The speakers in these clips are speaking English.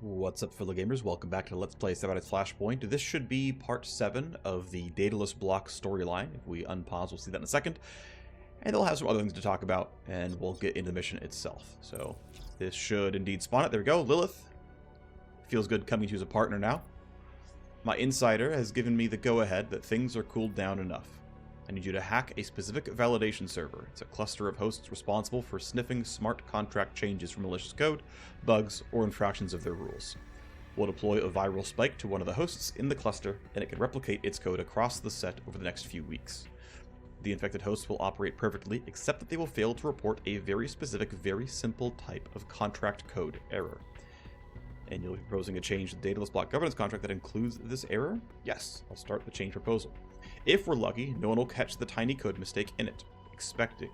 What's up, fellow gamers? Welcome back to Let's Play Assassinating Flashpoint. This should be part 7 of the Daedalus Bloc storyline. If we unpause, we'll see that in a second. And they'll have some other things to talk about, and we'll get into the mission itself. So, this should indeed spawn it. There we go. Lilith. Feels good coming to you as a partner now. My insider has given me the go-ahead that things are cooled down enough. I need you to hack a specific validation server. It's a cluster of hosts responsible for sniffing smart contract changes from malicious code, bugs, or infractions of their rules. We'll deploy a viral spike to one of the hosts in the cluster, and it can replicate its code across the set over the next few weeks. The infected hosts will operate perfectly, except that they will fail to report a very specific, very simple type of contract code error. And you'll be proposing a change to the Daedalus Bloc governance contract that includes this error? Yes, I'll start the change proposal. If we're lucky, no one will catch the tiny code mistake in it, expecting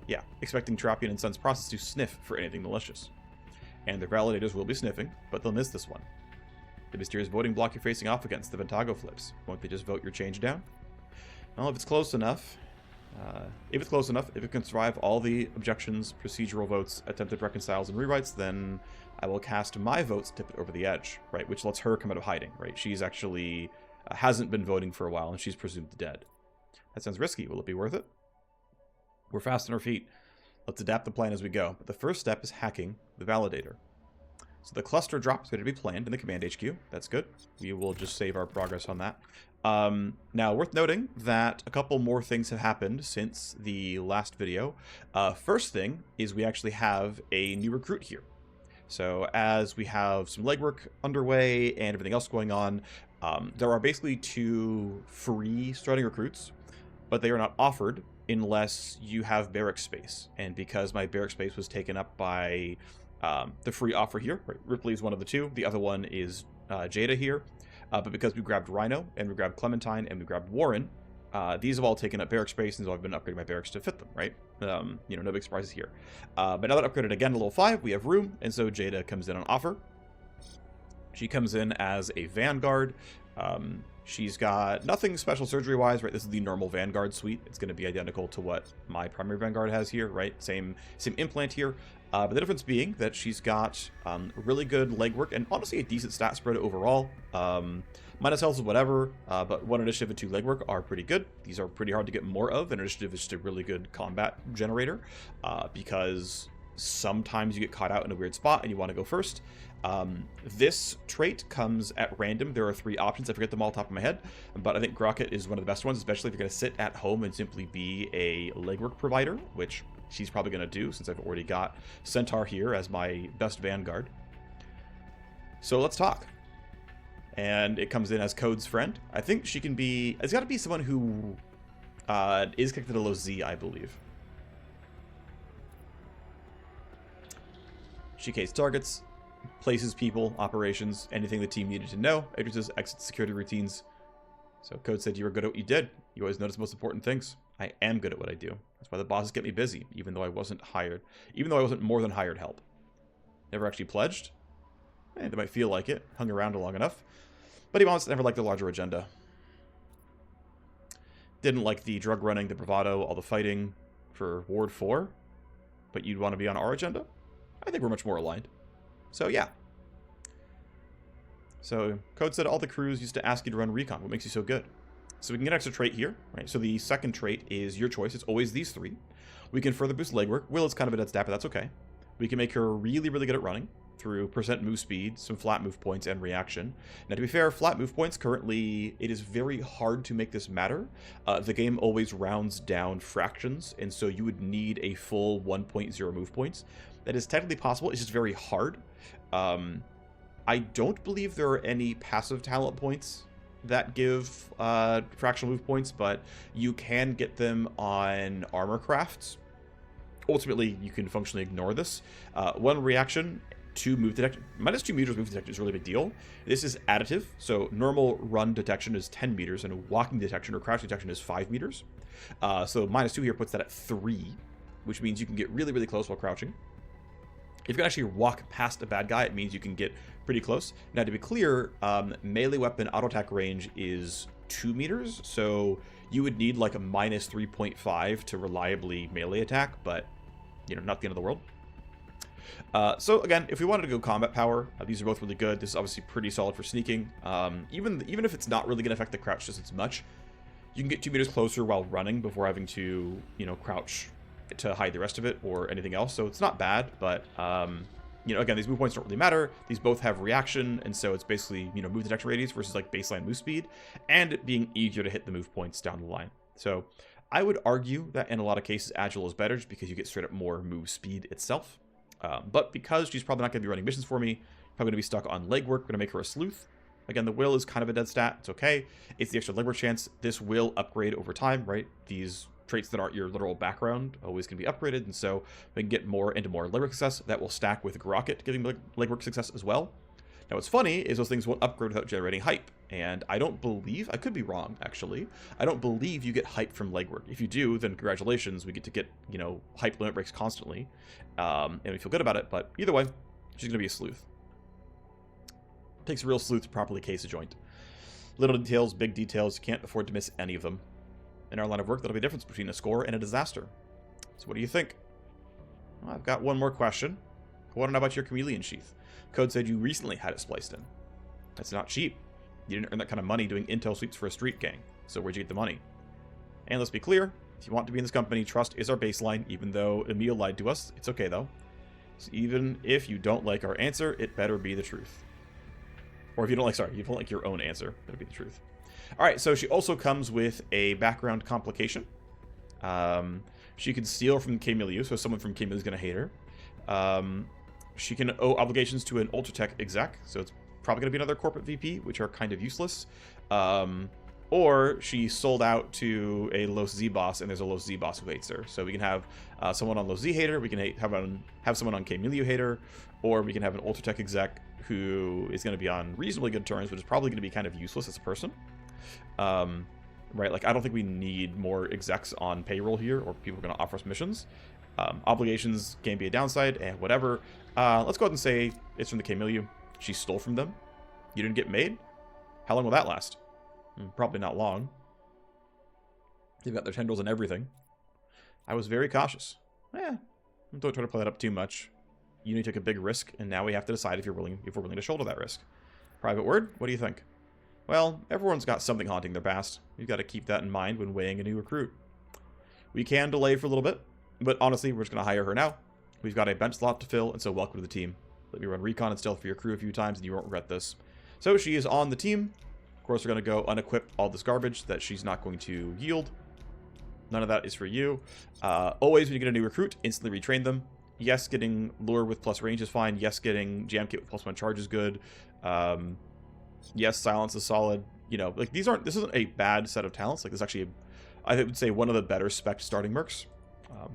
Trapian and Son's process to sniff for anything malicious. And their validators will be sniffing, but they'll miss this one. The mysterious voting block you're facing off against, the Ventago flips. Won't they just vote your change down? Well, if it's close enough, if it can survive all the objections, procedural votes, attempted reconciles, and rewrites, then I will cast my votes to tip it over the edge, right? Which lets her come out of hiding, right? She's actually hasn't been voting for a while, and she's presumed dead. That sounds risky. Will it be worth it? We're fast on our feet. Let's adapt the plan as we go. But the first step is hacking the validator. So the cluster drop is ready to be planned in the command HQ. That's good. We will just save our progress on that. Now, worth noting that a couple more things have happened since the last video. First thing is we actually have a new recruit here. So as we have some legwork underway and everything else going on, there are basically 2 free starting recruits, but they are not offered unless you have barrack space. And because my barrack space was taken up by the free offer here, right? Ripley is one of the 2. The other one is Jada here. But because we grabbed Rhino, and we grabbed Clementine, and we grabbed Warren, these have all taken up barrack space, and so I've been upgrading my barracks to fit them, right? No big surprises here. But now that I've upgraded again to level 5, we have room, and so Jada comes in on offer. She comes in as a Vanguard. She's got nothing special surgery-wise, right? This is the normal Vanguard suite. It's going to be identical to what my primary Vanguard has here, right? Same implant here. But the difference being that she's got really good legwork and honestly a decent stat spread overall. Minus health is whatever, but 1 initiative and 2 legwork are pretty good. These are pretty hard to get more of. An initiative is just a really good combat generator because sometimes you get caught out in a weird spot and you want to go first. This trait comes at random. There are 3 options. I forget them all off the top of my head, but I think Grocket is one of the best ones, especially if you're going to sit at home and simply be a legwork provider, which she's probably going to do since I've already got Centaur here as my best Vanguard. So let's talk. And it comes in as Code's friend. I think she can be... It's got to be someone who is connected to low Z, I believe. She cased targets, places people, operations, anything the team needed to know, entrances, exits, security routines. So Code said you were good at what you did. You always notice the most important things. I am good at what I do. That's why the bosses get me busy, even though I wasn't hired. Even though I wasn't more than hired help. Never actually pledged. They might feel like it. Hung around long enough. But he never liked the larger agenda. Didn't like the drug running, the bravado, all the fighting for Ward 4. But you'd want to be on our agenda? I think we're much more aligned. So yeah. So Code said all the crews used to ask you to run recon. What makes you so good? So we can get an extra trait here, right? So the second trait is your choice. It's always these 3. We can further boost legwork. Will is kind of a dead stat, but that's okay. We can make her really, really good at running through % move speed, some flat move points, and reaction. Now, to be fair, flat move points, currently, it is very hard to make this matter. The game always rounds down fractions, and so you would need a full 1.0 move points. That is technically possible. It's just very hard. I don't believe there are any passive talent points that give fractional move points, but you can get them on armor crafts. Ultimately, you can functionally ignore this. 1 reaction, 2 move detection. -2 meters move detection is a really big deal. This is additive, so normal run detection is 10 meters, and walking detection or crouch detection is 5 meters. So -2 here puts that at 3, which means you can get really, really close while crouching. If you can actually walk past a bad guy, it means you can get pretty close. Now, to be clear, melee weapon auto attack range is 2 meters, so you would need like a -3.5 to reliably melee attack, but, not the end of the world. So again, if we wanted to go combat power, these are both really good. This is obviously pretty solid for sneaking. Even if it's not really going to affect the crouch just as much, you can get 2 meters closer while running before having to, crouch to hide the rest of it or anything else. So it's not bad, but again, these move points don't really matter. These both have reaction, and so it's basically, move detection radius versus like baseline move speed, and it being easier to hit the move points down the line. So I would argue that in a lot of cases, Agile is better just because you get straight up more move speed itself. But because she's probably not going to be running missions for me, probably going to be stuck on legwork, we're going to make her a sleuth. Again, the will is kind of a dead stat. It's okay. It's the extra legwork chance. This will upgrade over time, right? These traits that aren't your literal background always can be upgraded, and so we can get more into more legwork success. That will stack with Rocket, giving legwork success as well. Now, what's funny is those things won't upgrade without generating hype, and I don't believe, I could be wrong, actually, I don't believe you get hype from legwork. If you do, then congratulations, we get to get, hype limit breaks constantly, and we feel good about it, but either way, she's going to be a sleuth. Takes a real sleuth to properly case a joint. Little details, big details, you can't afford to miss any of them. In our line of work, that'll be the difference between a score and a disaster. So what do you think? Well, I've got one more question. I want to know about your chameleon sheath. Code said you recently had it spliced in. That's not cheap. You didn't earn that kind of money doing intel sweeps for a street gang. So where'd you get the money? And let's be clear, if you want to be in this company, trust is our baseline, even though Emil lied to us. It's okay, though. So even if you don't like our answer, it better be the truth. Or if you don't like your own answer, it better be the truth. Alright, so she also comes with a background complication. She can steal from K-Milieu, so someone from K-Milieu is going to hate her. She can owe obligations to an Ultratech exec, so it's probably going to be another corporate VP, which are kind of useless. Or she sold out to a Los Z boss, and there's a Los Z boss who hates her. So we can have someone on Los Z hater, we can have someone on K-Milieu hater, or we can have an Ultratech exec who is going to be on reasonably good terms, but is probably going to be kind of useless as a person. Right, like I don't think we need more execs on payroll here, or people are going to offer us missions. Obligations can be a downside, and whatever. Let's go ahead and say it's from the K-Milieu. She stole from them. You didn't get made? How long will that last? Probably not long. They've got their tendrils and everything. I was very cautious. Don't try to play that up too much. Uni took a big risk, and now we have to decide if we're willing to shoulder that risk. Private word, what do you think? Well, everyone's got something haunting their past. We've got to keep that in mind when weighing a new recruit. We can delay for a little bit, but honestly, we're just going to hire her now. We've got a bench slot to fill, and so welcome to the team. Let me run recon and stealth for your crew a few times, and you won't regret this. So she is on the team. Of course, we're going to go unequip all this garbage that she's not going to yield. None of that is for you. Always when you get a new recruit, instantly retrain them. Yes, getting lure with plus range is fine. Yes, getting jam kit with +1 charge is good. Yes, silence is solid. Like this isn't a bad set of talents. Like this is actually, I would say, one of the better spec starting mercs.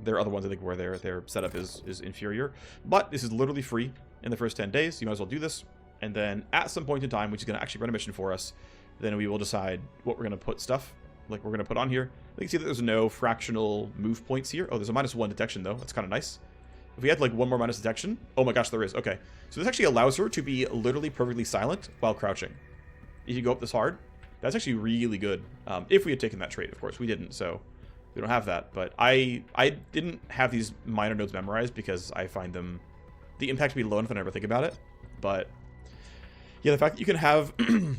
There are other ones I think where their setup is inferior, but this is literally free in the first 10 days. You might as well do this, and then at some point in time, which is going to actually run a mission for us, then we will decide what we're going to put stuff. Like we're going to put on here. You can see that there's no fractional move points here. Oh, there's a -1 detection though. That's kind of nice. If we had like one more minus detection, oh my gosh, there is. Okay, so this actually allows her to be literally perfectly silent while crouching. If you go up this hard, that's actually really good. If we had taken that trait, of course, we didn't, so we don't have that. But I didn't have these minor nodes memorized because I find the impact to be low enough and I never think about it. But yeah, the fact that you can have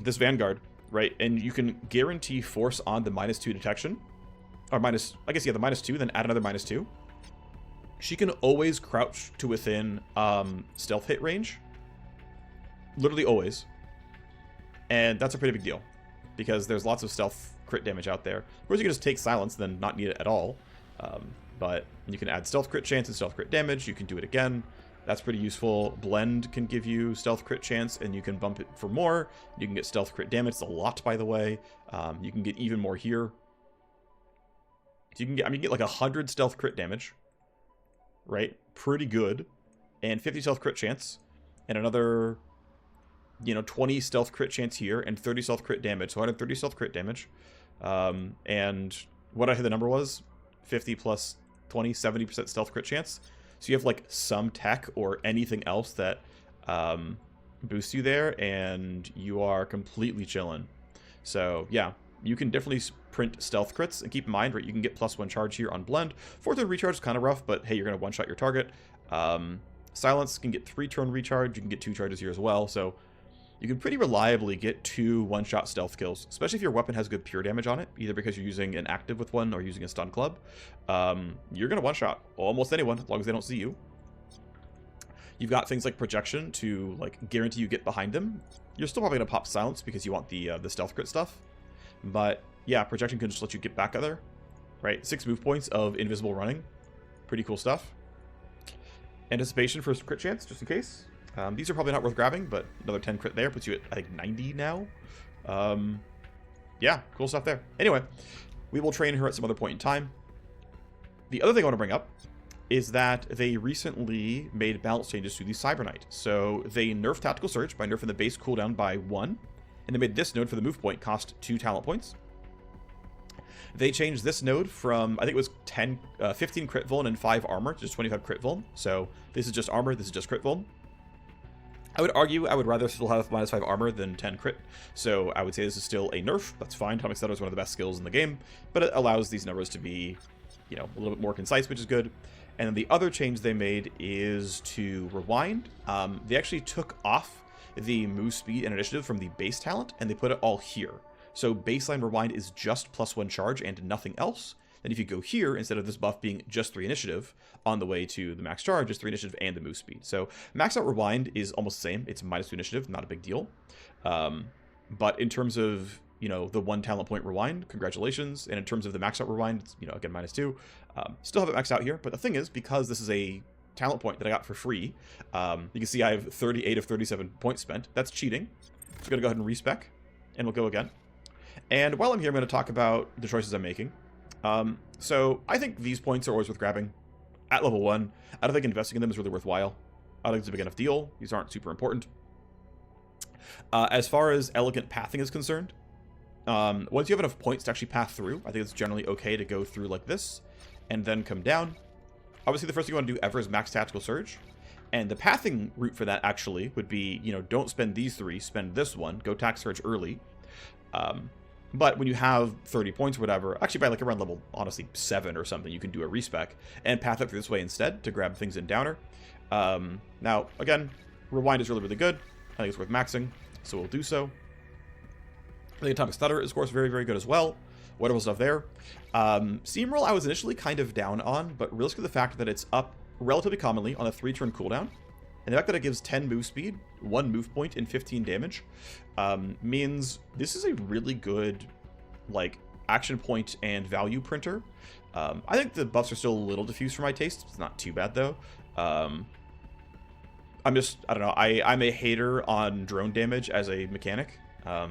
this Vanguard, right, and you can guarantee force on the -2 detection, or the -2, then add another -2. She can always crouch to within stealth hit range. Literally always. And that's a pretty big deal, because there's lots of stealth crit damage out there. Of course, you can just take silence, then not need it at all. But you can add stealth crit chance and stealth crit damage. You can do it again. That's pretty useful. Blend can give you stealth crit chance, and you can bump it for more. You can get stealth crit damage. It's a lot, by the way. You can get even more here. So you can get like 100 stealth crit damage. Right? Pretty good. And 50 stealth crit chance. And another, 20 stealth crit chance here. And 30 stealth crit damage. So 130 stealth crit damage. And what I heard the number was 50 plus 20, 70% stealth crit chance. So you have like some tech or anything else that boosts you there. And you are completely chilling. So yeah. You can definitely print stealth crits, and keep in mind, right, you can get +1 charge here on blend. 4/3 recharge is kind of rough, but hey, you're going to one-shot your target. Silence can get 3 turn recharge. You can get 2 charges here as well. So you can pretty reliably get 2 one-shot stealth kills, especially if your weapon has good pure damage on it, either because you're using an active with one or using a stun club. You're going to one-shot almost anyone as long as they don't see you. You've got things like projection to like guarantee you get behind them. You're still probably going to pop silence because you want the stealth crit stuff. But yeah, projection can just let you get back there, right? 6 move points of invisible running. Pretty cool stuff. Anticipation for crit chance, just in case. These are probably not worth grabbing, but another 10 crit there puts you at, I think, 90 now. Yeah, cool stuff there. Anyway, we will train her at some other point in time. The other thing I want to bring up is that they recently made balance changes to the Cyber Knight. So they nerfed Tactical Surge by nerfing the base cooldown by 1, and they made this node for the move point cost 2 talent points. They changed this node from, I think it was 15 crit vuln and 5 armor to just 25 crit vuln. So this is just armor, this is just crit vuln. I would argue I would rather still have -5 armor than 10 crit, so I would say this is still a nerf. That's fine. Atomic Stutter is one of the best skills in the game, but it allows these numbers to be, you know, a little bit more concise, which is good. And then the other change they made is to rewind. They actually took off the move speed and initiative from the base talent, and they put it all here. So baseline rewind is just +1 charge and nothing else. Then if you go here, instead of this buff being just 3 initiative, on the way to the max charge is 3 initiative and the move speed. So max out rewind is almost the same. It's -2 initiative, not a big deal. But in terms of, you know, the 1 talent point rewind, congratulations. And in terms of the max out rewind, it's, you know, again, -2. Still have it maxed out here. But the thing is, because this is a talent point that I got for free, you can see I have 38 of 37 points spent. That's cheating. So I'm going to go ahead and respec, and we'll go again. And while I'm here, I'm going to talk about the choices I'm making. So I think these points are always worth grabbing at level 1. I don't think investing in them is really worthwhile. I don't think it's a big enough deal. These aren't super important. As far as elegant pathing is concerned, once you have enough points to actually path through, I think it's generally okay to go through like this and then come down. Obviously, the first thing you want to do ever is max Tactical Surge. And the pathing route for that actually would be, you know, don't spend these 3, spend this one, go Tac Surge early. But when you have 30 points or whatever, actually by like around level, honestly, 7 or something, you can do a respec and path it through this way instead to grab things in downer. Now, again, rewind is really, really good. I think it's worth maxing, so we'll do so. The Atomic Stutter is, of course, very, very good as well. Wonderful stuff there. Steamroll I was initially kind of down on, but realistically the fact that it's up relatively commonly on a 3-turn cooldown, and the fact that it gives 10 move speed, 1 move point, and 15 damage, means this is a really good, like, action point and value printer. I think the buffs are still a little diffuse for my taste. It's not too bad, though. I'm just, I don't know, I'm a hater on drone damage as a mechanic. I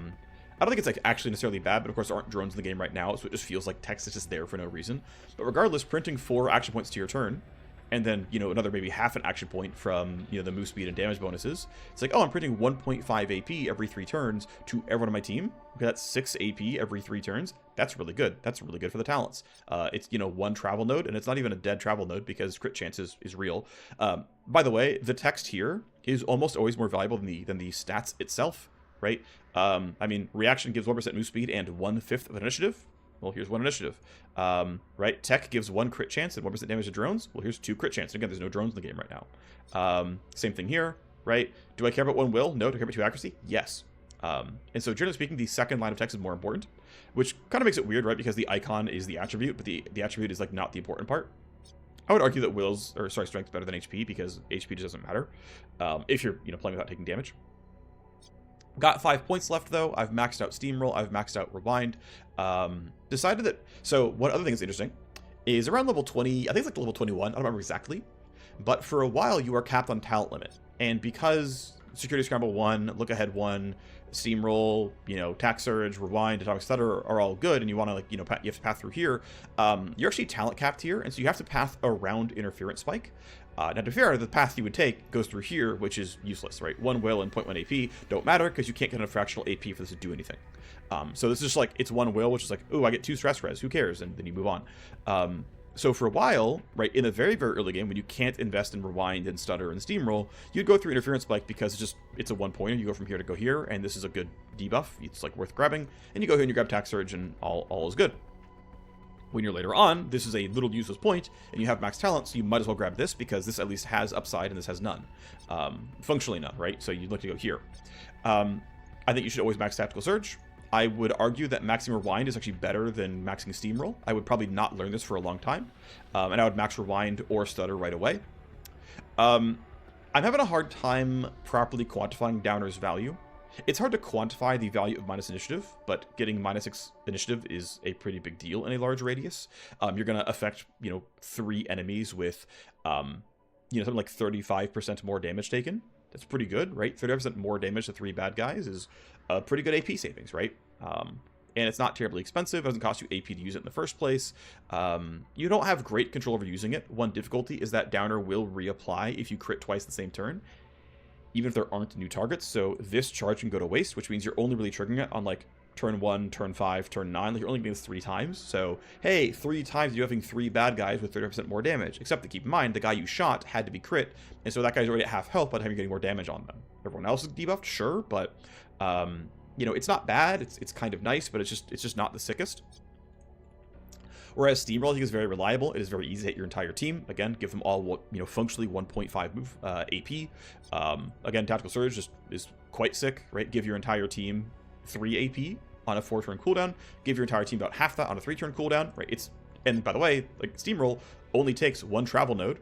don't think it's like actually necessarily bad, but of course there aren't drones in the game right now, so it just feels like text is just there for no reason. But regardless, printing 4 action points to your turn, and then, you know, another maybe half an action point from, you know, the move speed and damage bonuses. It's like, oh, I'm printing 1.5 AP every 3 turns to everyone on my team. Okay, that's 6 AP every 3 turns. That's really good. That's really good for the talents. It's, you know, 1 travel node, and it's not even a dead travel node because crit chance is real. By the way, the text here is almost always more valuable than the stats itself, right? I mean, reaction gives 1% move speed and 1/5 of initiative. Well, here's 1 initiative. Right? Tech gives 1 crit chance and 1% damage to drones. Well, here's 2 crit chance. And again, there's no drones in the game right now. Same thing here, right? Do I care about 1 will? No. Do I care about 2 accuracy? Yes. And so generally speaking, the second line of text is more important, which kind of makes it weird, right? Because the icon is the attribute, but the attribute is like not the important part. I would argue that strength is better than HP because HP just doesn't matter if you're, you know, playing without taking damage. Got 5 points left, though. I've maxed out Steamroll. I've maxed out Rewind. Decided that... So, one other thing that's interesting is around level 20... I think it's like level 21. I don't remember exactly. But for a while, you are capped on talent limit. And because Security Scramble 1, Look Ahead 1, Steamroll, you know, Tac Surge, Rewind, Atomic Stutter are all good, and you want to, like, you know, you have to path through here, you're actually talent capped here, and so you have to path around Interference Spike. Now, to be fair, the path you would take goes through here, which is useless, right? 1 will and 0.1 AP don't matter because you can't get enough fractional AP for this to do anything. So this is just like, it's 1 will, which is like, ooh, I get 2 stress res, who cares? And then you move on. So for a while, right, in the very, very early game, when you can't invest in Rewind and Stutter and Steamroll, you'd go through Interference Spike because it's a 1-pointer. You go from here to go here, and this is a good debuff. It's like worth grabbing. And you go here and you grab Tac Surge, and all is good. When you're later on, this is a little useless point, and you have max talent, so you might as well grab this, because this at least has upside, and this has none. Functionally none, right? So you'd like to go here. I think you should always max Tactical Surge. I would argue that maxing Rewind is actually better than maxing Steamroll. I would probably not learn this for a long time, and I would max Rewind or Stutter right away. I'm having a hard time properly quantifying Downer's value. It's hard to quantify the value of minus initiative, but getting -6 initiative is a pretty big deal in a large radius. You're going to affect, 3 enemies with, something like 35% more damage taken. That's pretty good, right? 35% more damage to 3 bad guys is a pretty good AP savings, right? And it's not terribly expensive. It doesn't cost you AP to use it in the first place. You don't have great control over using it. One difficulty is that Downer will reapply if you crit twice the same turn, even if there aren't new targets. So this charge can go to waste, which means you're only really triggering it on like turn 1, turn 5, turn 9. Like you're only getting this 3 times. So, hey, 3 times you're having 3 bad guys with 30% more damage. Except to keep in mind, the guy you shot had to be crit, and so that guy's already at half health by the time you're getting more damage on them. Everyone else is debuffed, sure, but it's not bad. It's kind of nice, but it's just not the sickest. Whereas Steamroll, I think, is very reliable. It is very easy to hit your entire team. Again, give them all, functionally 1.5 move AP. Again, Tactical Surge is quite sick, right? Give your entire team 3 AP on a 4-turn cooldown. Give your entire team about half that on a 3-turn cooldown, right? And by the way, like Steamroll only takes 1 travel node,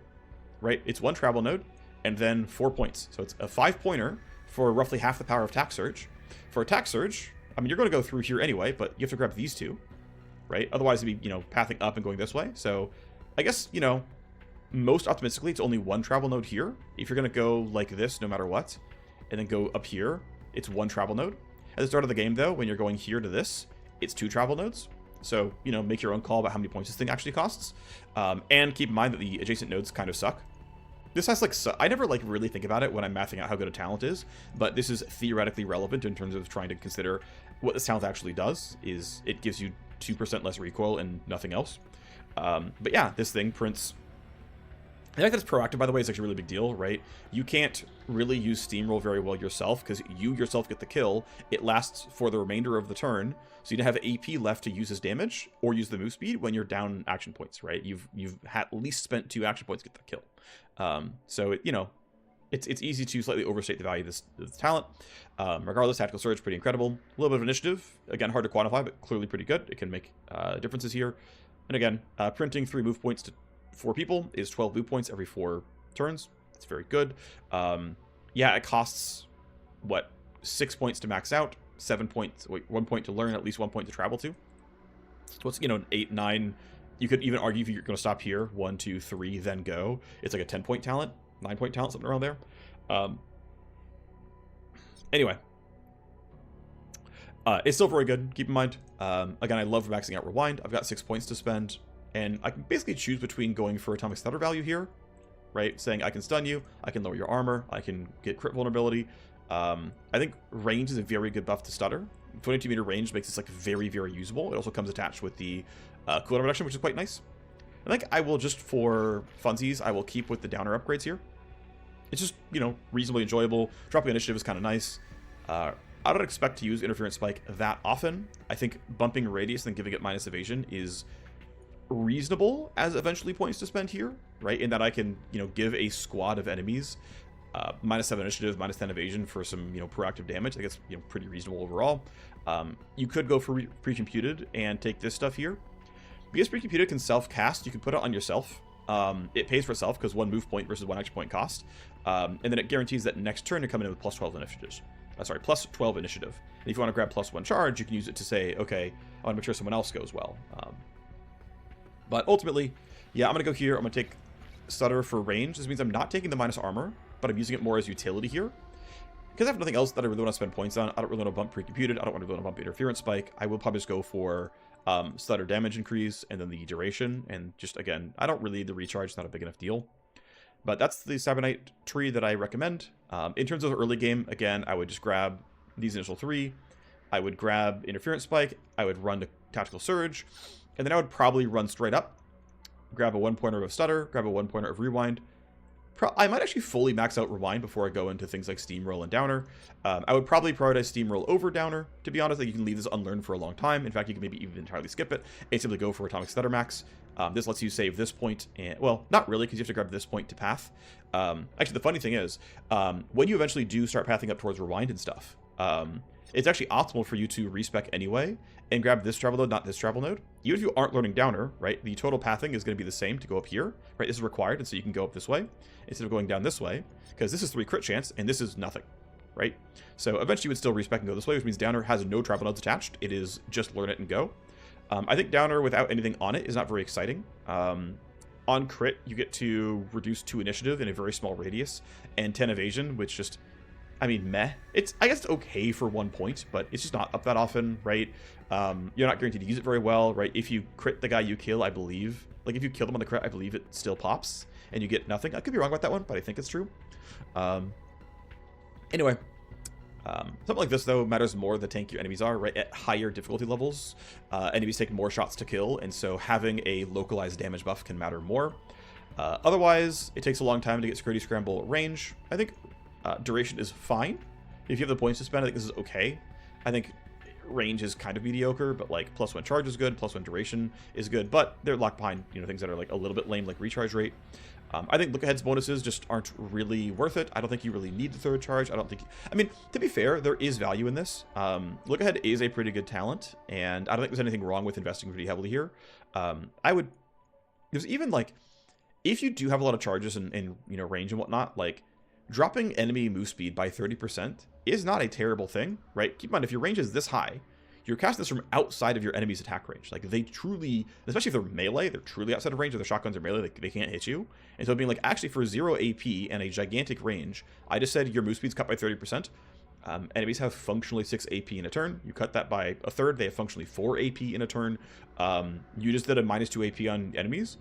right? It's 1 travel node and then 4 points. So it's a 5-pointer for roughly half the power of Attack Surge. For Attack Surge, I mean, you're going to go through here anyway, but you have to grab these 2. Right? Otherwise, it'd be, pathing up and going this way. So, I guess, most optimistically, it's only 1 travel node here. If you're going to go like this, no matter what, and then go up here, it's 1 travel node. At the start of the game, though, when you're going here to this, it's 2 travel nodes. So, make your own call about how many points this thing actually costs. And keep in mind that the adjacent nodes kind of suck. This has, I never, really think about it when I'm mathing out how good a talent is, but this is theoretically relevant in terms of trying to consider what this talent actually does, is it gives you 2% less recoil and nothing else. But yeah, this thing prints... The fact that it's proactive, by the way, is actually a really big deal, right? You can't really use Steamroll very well yourself, because you yourself get the kill. It lasts for the remainder of the turn, so you don't have AP left to use as damage, or use the move speed when you're down action points, right? You've at least spent 2 action points to get the kill. So, it's easy to slightly overstate the value of this talent. Regardless, Tactical Surge, pretty incredible. A little bit of initiative. Again, hard to quantify, but clearly pretty good. It can make differences here. And again, printing 3 move points to 4 people is 12 move points every 4 turns. It's very good. Yeah, it costs, 6 points to max out, 7 points, 1 point to learn, at least 1 point to travel to. So it's, 8, 9. You could even argue if you're going to stop here, 1, 2, 3, then go. It's like a 10-point talent, 9-point talent, something around there. Anyway. It's still very good, keep in mind. Again, I love maxing out Rewind. I've got 6 points to spend, and I can basically choose between going for Atomic Stutter value here, right? Saying I can stun you, I can lower your armor, I can get crit vulnerability. I think range is a very good buff to Stutter. 22 meter range makes this very, very usable. It also comes attached with the cooldown reduction, which is quite nice. I think I will just, for funsies, I will keep with the Downer upgrades here. It's just, reasonably enjoyable. Dropping initiative is kind of nice. I don't expect to use Interference Spike that often. I think bumping Radius and giving it minus evasion is reasonable as eventually points to spend here, right? In that I can, give a squad of enemies minus 7 initiative, minus 10 evasion for some, proactive damage. I think it's, pretty reasonable overall. You could go for pre-computed and take this stuff here. Because pre-computed can self-cast, you can put it on yourself. It pays for itself because 1 move point versus 1 action point cost. And then it guarantees that next turn you're coming in with plus 12 initiatives. Plus 12 initiative. And if you want to grab plus 1 charge, you can use it to say, okay, I want to make sure someone else goes well. But ultimately, yeah, I'm going to go here. I'm going to take Stutter for range. This means I'm not taking the minus armor, but I'm using it more as utility here. Because I have nothing else that I really want to spend points on. I don't really want to bump pre-computed. I don't really want to bump interference spike. I will probably just go for Stutter damage increase and then the duration. And just, again, I don't really need the recharge. It's not a big enough deal. But that's the Cyber Knight tree that I recommend. In terms of the early game, again, I would just grab these initial 3. I would grab interference spike. I would run the tactical surge. And then I would probably run straight up. Grab a 1-pointer of Stutter. Grab a 1-pointer of Rewind. I might actually fully max out Rewind before I go into things like Steamroll and Downer. I would probably prioritize Steamroll over Downer, to be honest. Like, you can leave this unlearned for a long time. In fact, you can maybe even entirely skip it and simply go for Atomic Stutter Max. This lets you save this point, and, well, not really, because you have to grab this point to path. Actually, the funny thing is, when you eventually do start pathing up towards Rewind and stuff, it's actually optimal for you to respec anyway and grab this travel node, not this travel node. Even if you aren't learning Downer, right, the total pathing is going to be the same to go up here, right? This is required, and so you can go up this way instead of going down this way, because this is 3 crit chance, and this is nothing, right? So eventually you would still respec and go this way, which means Downer has no travel nodes attached. It is just learn it and go. I think Downer without anything on it is not very exciting. On crit, you get to reduce 2 initiative in a very small radius, and 10 evasion, which just... I mean, meh. I guess it's okay for 1 point, but it's just not up that often, right? You're not guaranteed to use it very well, right? If you crit the guy you kill, I believe, like if you kill them on the crit, I believe it still pops and you get nothing. I could be wrong about that one, but I think it's true. Anyway, something like this, though, matters more the tank your enemies are, right? At higher difficulty levels, enemies take more shots to kill, and so having a localized damage buff can matter more. Otherwise, it takes a long time to get security scramble range. I think duration is fine. If you have the points to spend, I think this is okay. I think range is kind of mediocre, but like +1 charge is good, +1 duration is good, but they're locked behind, you know, things that are like a little bit lame, like recharge rate. I think look ahead's bonuses just aren't really worth it. I don't think you really need the 3rd charge. I mean, to be fair, there is value in this. Look ahead is a pretty good talent, and I don't think there's anything wrong with investing pretty heavily here. There's even like, if you do have a lot of charges and you know, range and whatnot, like dropping enemy move speed by 30% is not a terrible thing, right? Keep in mind, if your range is this high, you're casting this from outside of your enemy's attack range. Like, they truly, especially if they're melee, they're truly outside of range. If their shotguns are melee, they can't hit you. And so being like, actually, for 0 AP and a gigantic range, I just said your move speed's cut by 30%. Enemies have functionally 6 AP in a turn. You cut that by a third, they have functionally 4 AP in a turn. You just did a -2 AP on enemies.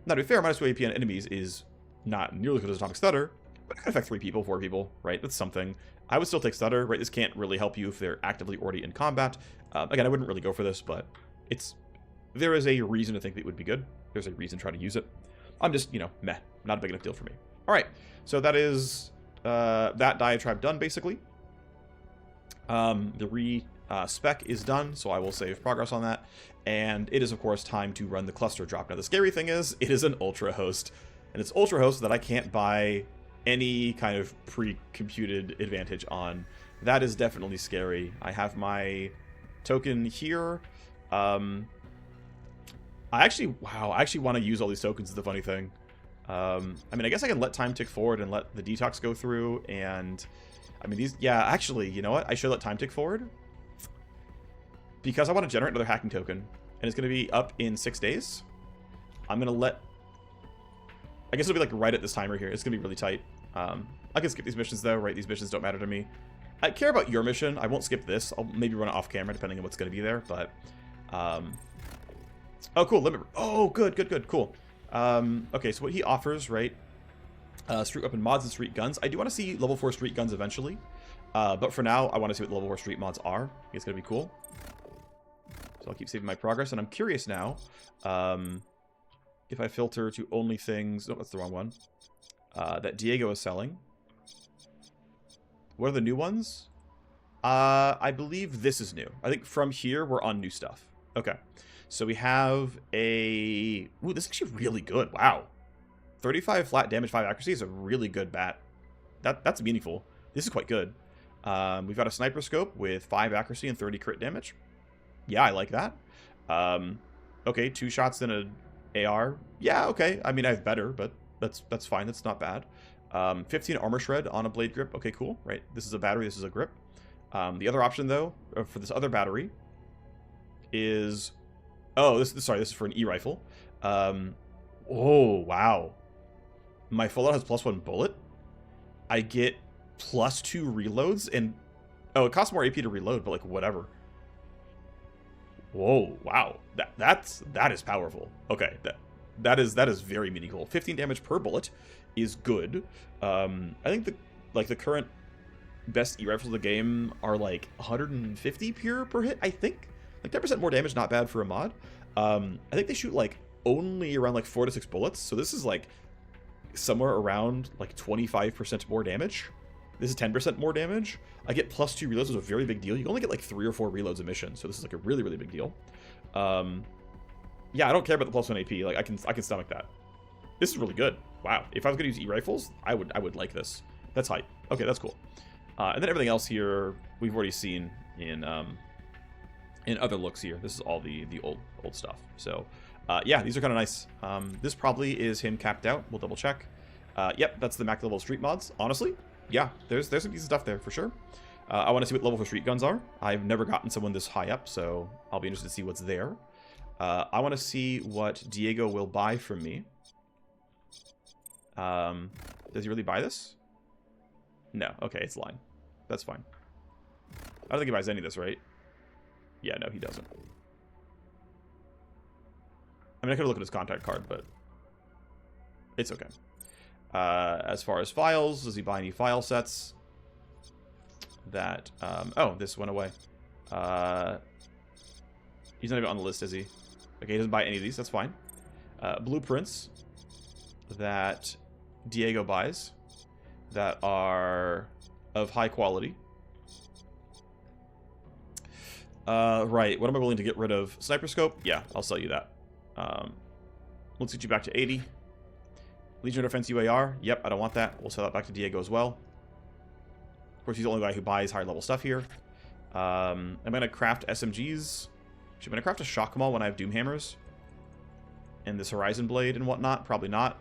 Now, to be fair, -2 AP on enemies is not nearly as good as Atomic Stutter, but it can affect 3 people, 4 people, right? That's something. I would still take Stutter, right? This can't really help you if they're actively already in combat. Again, I wouldn't really go for this, but there is a reason to think that it would be good. There's a reason to try to use it. I'm just, you know, meh. Not a big enough deal for me. All right, so that is that diatribe done, basically. The re-spec is done, so I will save progress on that. And it is, of course, time to run the cluster drop. Now, the scary thing is, it is an Ultra host, and it's Ultra host that I can't buy any kind of pre-computed advantage on. That is definitely scary. I have my token here. I actually want to use all these tokens, is the funny thing. I mean, I guess I can let time tick forward and let the detox go through, and I mean, yeah, actually, you know what? I should let time tick forward, because I want to generate another hacking token, and it's going to be up in 6 days. I'm going to let... I guess it'll be like right at this timer here. It's going to be really tight. I can skip these missions, though, right? These missions don't matter to me. I care about your mission. I won't skip this. I'll maybe run it off camera, depending on what's going to be there, but... Oh, cool. Limit... Oh, good, cool. Okay, so what he offers, right? Street weapon mods and street guns. I do want to see level 4 street guns eventually. But for now, I want to see what the level 4 street mods are. It's going to be cool. So I'll keep saving my progress, and I'm curious now, if I filter to only things... Oh, that's the wrong one. That Diego is selling. What are the new ones? I believe this is new. I think from here, we're on new stuff. Okay. So we have a... Ooh, this is actually really good. Wow. 35 flat damage, 5 accuracy is a really good bat. That's meaningful. This is quite good. We've got a sniper scope with 5 accuracy and 30 crit damage. Yeah, I like that. Okay, 2 shots in an AR. Yeah, okay. I mean, I have better, but that's fine. That's not bad. 15 armor shred on a blade grip. Okay, cool. Right. This is a battery. This is a grip. The other option, though, for this other battery is... Oh, this is for an E-rifle. Oh, wow. My full out has +1 bullet. I get +2 reloads, and... Oh, it costs more AP to reload, but, like, whatever. Whoa, wow. That is powerful. Okay, that is very meaningful. 15 damage per bullet is good. I think the current best E-rifles of the game are, like, 150 pure per hit, I think. Like, 10% more damage, not bad for a mod. I think they shoot, like, only around, like, 4 to 6 bullets. So this is, like, somewhere around like 25% more damage. This is 10% more damage. I get plus 2 reloads, which is a very big deal. You only get like 3 or 4 reloads a mission, so this is like a really, really big deal. Yeah, I don't care about the plus 1 AP. Like I can stomach that. This is really good. Wow. If I was gonna use E-rifles, I would like this. That's hype. Okay, that's cool. And then everything else here we've already seen in other looks here. This is all the old stuff. So yeah, these are kind of nice. This probably is him capped out. We'll double check. Yep, that's the max level street mods. Honestly, yeah, there's some decent stuff there for sure. I want to see what level for street guns are. I've never gotten someone this high up, so I'll be interested to see what's there. I want to see what Diego will buy from me. Does he really buy this? No. Okay, it's lying. That's fine. I don't think he buys any of this, right? Yeah, no, he doesn't. I mean, I could look at his contact card, but it's okay. As far as files, does he buy any file sets? That, oh, this went away. He's not even on the list, is he? Okay, he doesn't buy any of these, that's fine. Blueprints that Diego buys that are of high quality. Right, what am I willing to get rid of? Sniper scope? Yeah, I'll sell you that. Let's get you back to 80. Legion Defense UAR? Yep, I don't want that. We'll sell that back to Diego as well. Of course, he's the only guy who buys higher level stuff here. I'm going to craft SMGs. Actually, I'm going to craft a shock maul when I have Doom Hammers. And this Horizon Blade and whatnot. Probably not.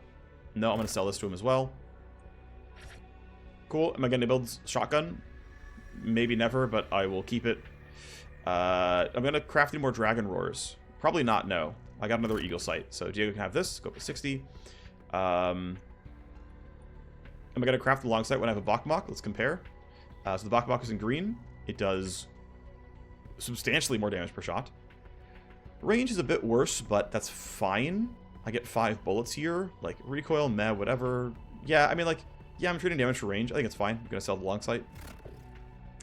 No, I'm going to sell this to him as well. Cool. Am I going to build shotgun? Maybe never, but I will keep it. I'm going to craft any more Dragon Roars. Probably not, no. I got another Eagle Sight, so Diego can have this. Go up to 60. Am I going to craft the long sight when I have a Bokmok? Let's compare. So the Bokmok is in green. It does substantially more damage per shot. Range is a bit worse, but that's fine. I get 5 bullets here. Like, recoil, meh, whatever. Yeah, I mean, like, yeah, I'm trading damage for range. I think it's fine. I'm going to sell the long sight.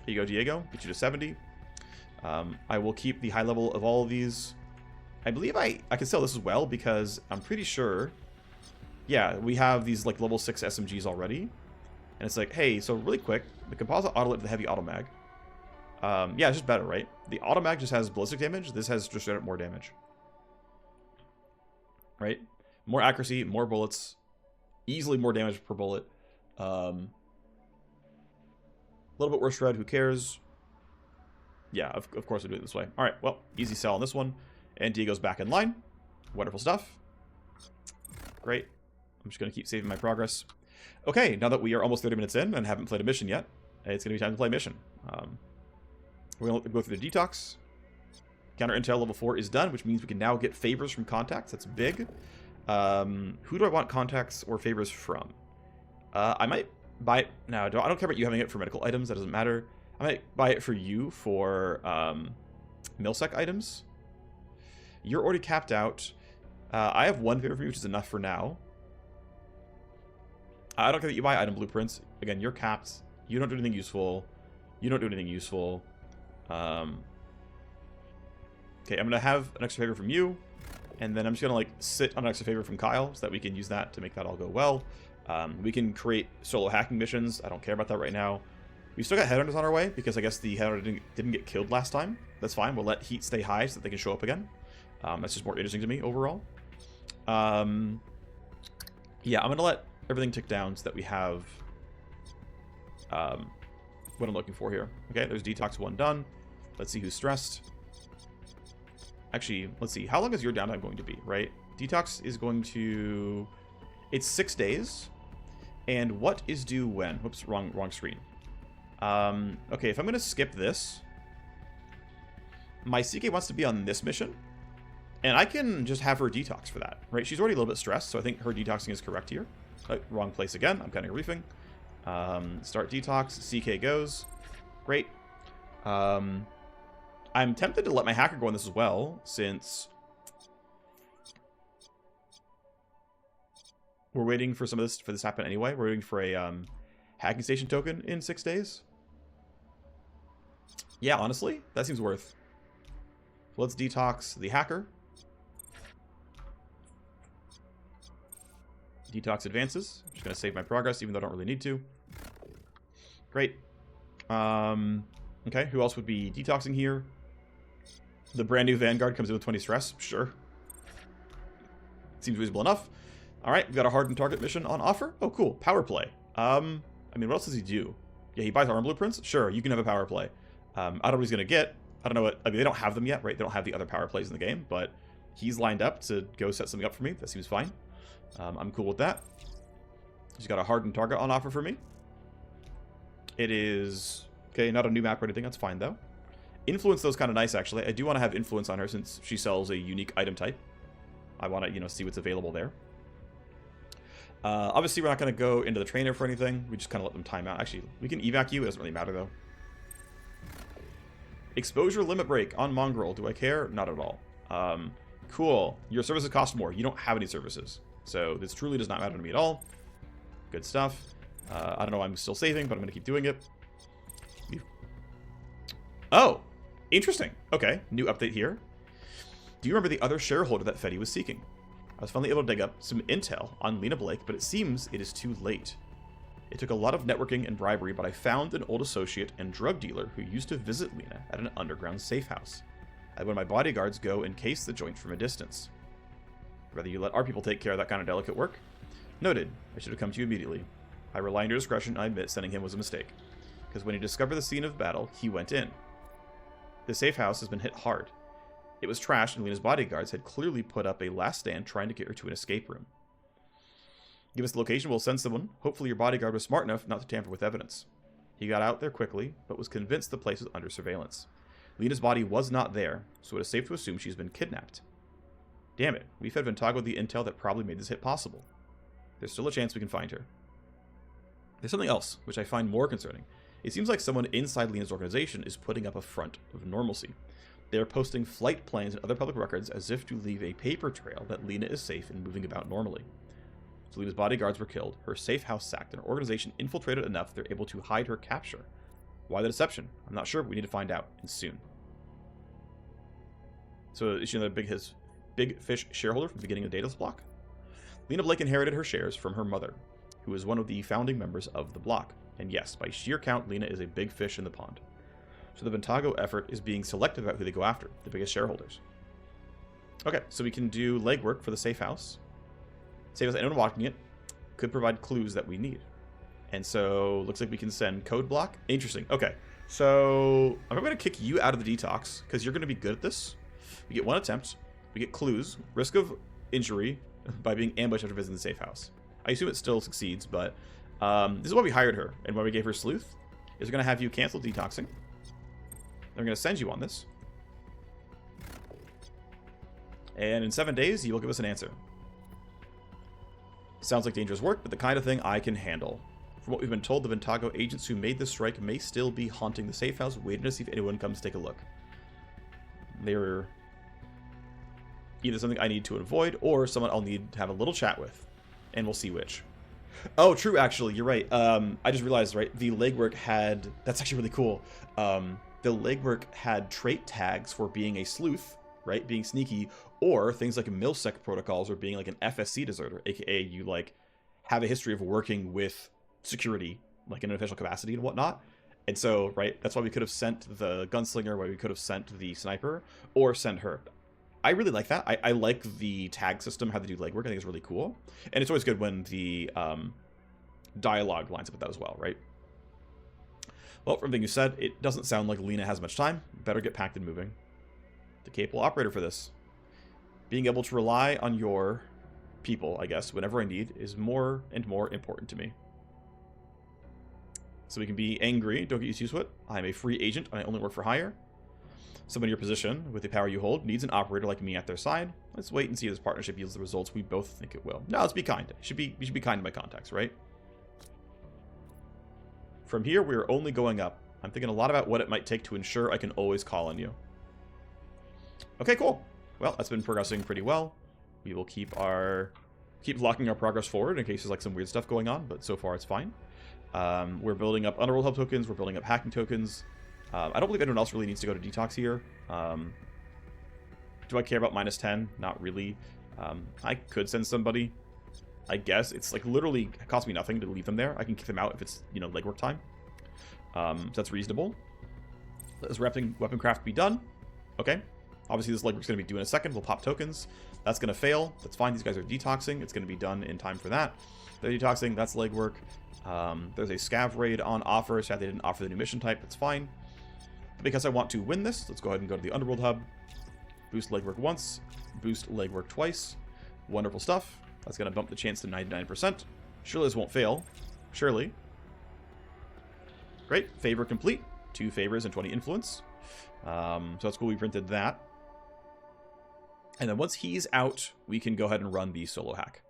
Here you go, Diego. Get you to 70. I will keep the high level of all of these. I believe I can sell this as well because I'm pretty sure... Yeah, we have these like level 6 SMGs already. And it's like, hey, so really quick, the composite autolit to the heavy automag. Yeah, it's just better, right? The automag just has ballistic damage. This has just more damage. Right? More accuracy, more bullets. Easily more damage per bullet. A little bit worse shred, who cares? Yeah, of course we'll do it this way. Alright, well, easy sell on this one. And Diego's back in line. Wonderful stuff. Great. I'm just going to keep saving my progress. Okay, now that we are almost 30 minutes in and haven't played a mission yet, it's going to be time to play a mission. We're going to go through the detox. Counter intel level 4 is done, which means we can now get favors from contacts. That's big. Who do I want contacts or favors from? I might buy it. No, I don't care about you having it for medical items. That doesn't matter. I might buy it for you for milsec items. You're already capped out. I have 1 favor for you, which is enough for now. I don't care that you buy item blueprints. Again, you're capped. You don't do anything useful. You don't do anything useful. Okay, I'm going to have an extra favor from you. And then I'm just going to like sit on an extra favor from Kyle so that we can use that to make that all go well. We can create solo hacking missions. I don't care about that right now. We still got headhunters on our way because I guess the headhunter didn't get killed last time. That's fine. We'll let heat stay high so that they can show up again. That's just more interesting to me overall. Yeah, I'm going to let everything tick down so that we have what I'm looking for here. Okay, there's detox 1 done. Let's see who's stressed. Actually, let's see. How long is your downtime going to be, right? Detox is going to... It's 6 days. And what is due when? Whoops, wrong screen. Okay, if I'm going to skip this, my CK wants to be on this mission. And I can just have her detox for that, right? She's already a little bit stressed, so I think her detoxing is correct here. Wrong place again. I'm kind of reefing. Start detox. CK goes. Great. I'm tempted to let my hacker go on this as well, since we're waiting for some of this to happen anyway. We're waiting for a hacking station token in 6 days. Yeah, honestly, that seems worth. So let's detox the hacker. Detox advances. I'm just going to save my progress, even though I don't really need to. Great. Okay, who else would be detoxing here? The brand new Vanguard comes in with 20 stress. Sure. Seems reasonable enough. All right, we've got a hardened target mission on offer. Oh, cool. Power play. I mean, what else does he do? Yeah, he buys armor blueprints. Sure, you can have a power play. I don't know what he's going to get. I don't know what... I mean, they don't have them yet, right? They don't have the other power plays in the game, but he's lined up to go set something up for me. That seems fine. I'm cool with that. He's got a hardened target on offer for me. It is... Okay, not a new map or anything. That's fine, though. Influence, though, is kind of nice, actually. I do want to have influence on her since she sells a unique item type. I want to, see what's available there. Obviously, we're not going to go into the trainer for anything. We just kind of let them time out. Actually, we can evac you. It doesn't really matter, though. Exposure limit break on Mongrel. Do I care? Not at all. Cool. Your services cost more. You don't have any services. So this truly does not matter to me at all. Good stuff. I don't know why I'm still saving, but I'm going to keep doing it. Oh, interesting. Okay, new update here. Do you remember the other shareholder that Fetty was seeking? I was finally able to dig up some intel on Lena Blake, but it seems it is too late. It took a lot of networking and bribery, but I found an old associate and drug dealer who used to visit Lena at an underground safe house. I had one of my bodyguards go and case the joint from a distance. Rather you let our people take care of that kind of delicate work? Noted. I should have come to you immediately. I rely on your discretion, I admit sending him was a mistake. Because when he discovered the scene of battle, he went in. The safe house has been hit hard. It was trashed, and Lena's bodyguards had clearly put up a last stand trying to get her to an escape room. Give us the location, we'll send someone. Hopefully your bodyguard was smart enough not to tamper with evidence. He got out there quickly, but was convinced the place was under surveillance. Lena's body was not there, so it is safe to assume she's been kidnapped. Damn it, we fed Ventago the intel that probably made this hit possible. There's still a chance we can find her. There's something else, which I find more concerning. It seems like someone inside Lena's organization is putting up a front of normalcy. They are posting flight plans and other public records as if to leave a paper trail that Lena is safe and moving about normally. So Lena's bodyguards were killed, her safe house sacked, and her organization infiltrated enough they're able to hide her capture. Why the deception? I'm not sure, but we need to find out, and soon. So is she another big fish shareholder from the beginning of Daedalus Bloc? Lena Blake inherited her shares from her mother, who is one of the founding members of the block. And yes, by sheer count, Lena is a big fish in the pond. So the Ventago effort is being selective about who they go after, the biggest shareholders. Okay, so we can do legwork for the safe house. Safe house, anyone walking it could provide clues that we need. And so, looks like we can send code block. Interesting. Okay, so I'm going to kick you out of the detox, because you're going to be good at this. We get one attempt. We get clues. Risk of injury by being ambushed after visiting the safe house. I assume it still succeeds, but this is why we hired her, and why we gave her Sleuth. Is we're going to have you cancel detoxing. They're going to send you on this. And in 7 days, you will give us an answer. Sounds like dangerous work, but the kind of thing I can handle. From what we've been told, the Ventago agents who made this strike may still be haunting the safe house, waiting to see if anyone comes to take a look. They're either something I need to avoid, or someone I'll need to have a little chat with. And we'll see which. Oh, true, actually, you're right. I just realized, right, the legwork had... That's actually really cool. The legwork had trait tags for being a sleuth, right, being sneaky, or things like milsec protocols or being like an FSC deserter, aka you like have a history of working with security, like in an official capacity and whatnot. And so, right, that's why we could have sent the gunslinger, why we could have sent the sniper, or send her. I really like that. I like the tag system, how they do legwork. I think it's really cool. And it's always good when the dialogue lines up with that as well, right? Well, from everything you said, it doesn't sound like Lena has much time. Better get packed and moving. The capable operator for this. Being able to rely on your people, I guess, whenever I need, is more and more important to me. So we can be angry. Don't get used to it. I'm a free agent, and I only work for hire. Someone in your position, with the power you hold, needs an operator like me at their side. Let's wait and see if this partnership yields the results we both think it will. No, let's be kind. We should be kind to my contacts, right? From here, we are only going up. I'm thinking a lot about what it might take to ensure I can always call on you. Okay, cool. Well, that's been progressing pretty well. We will keep locking our progress forward in case there's like some weird stuff going on, but so far it's fine. We're building up Underworld Hub tokens. We're building up hacking tokens. I don't believe anyone else really needs to go to detox here. Do I care about -10? Not really. I could send somebody. I guess. It's like literally it costs me nothing to leave them there. I can kick them out if it's, you know, legwork time. So that's reasonable. Let this weapon craft be done. Okay. Obviously, this legwork's going to be due in a second. We'll pop tokens. That's going to fail. That's fine. These guys are detoxing. It's going to be done in time for that. They're detoxing. That's legwork. There's a scav raid on offer. Sadly, they didn't offer the new mission type. That's fine. Because I want to win this, let's go ahead and go to the Underworld Hub. Boost legwork once. Boost legwork twice. Wonderful stuff. That's going to bump the chance to 99%. Surely this won't fail. Surely. Great. Favor complete. 2 favors and 20 influence. So that's cool. We printed that. And then once he's out, we can go ahead and run the solo hack.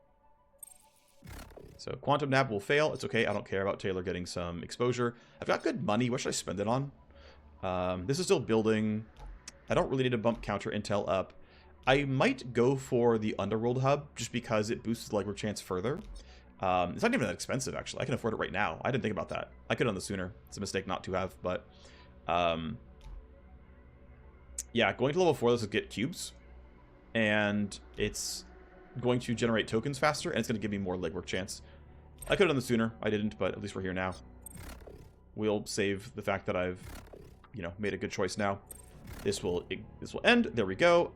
So Quantum Nab will fail. It's okay. I don't care about Taylor getting some exposure. I've got good money. What should I spend it on? This is still building. I don't really need to bump counter intel up. I might go for the Underworld Hub just because it boosts the legwork chance further. It's not even that expensive, actually. I can afford it right now. I didn't think about that. I could have done this sooner. It's a mistake not to have, but... yeah, going to level 4, let's get cubes. And it's going to generate tokens faster, and it's going to give me more legwork chance. I could have done this sooner. I didn't, but at least we're here now. We'll save the fact that I've, you know, made a good choice now. This will end. There we go.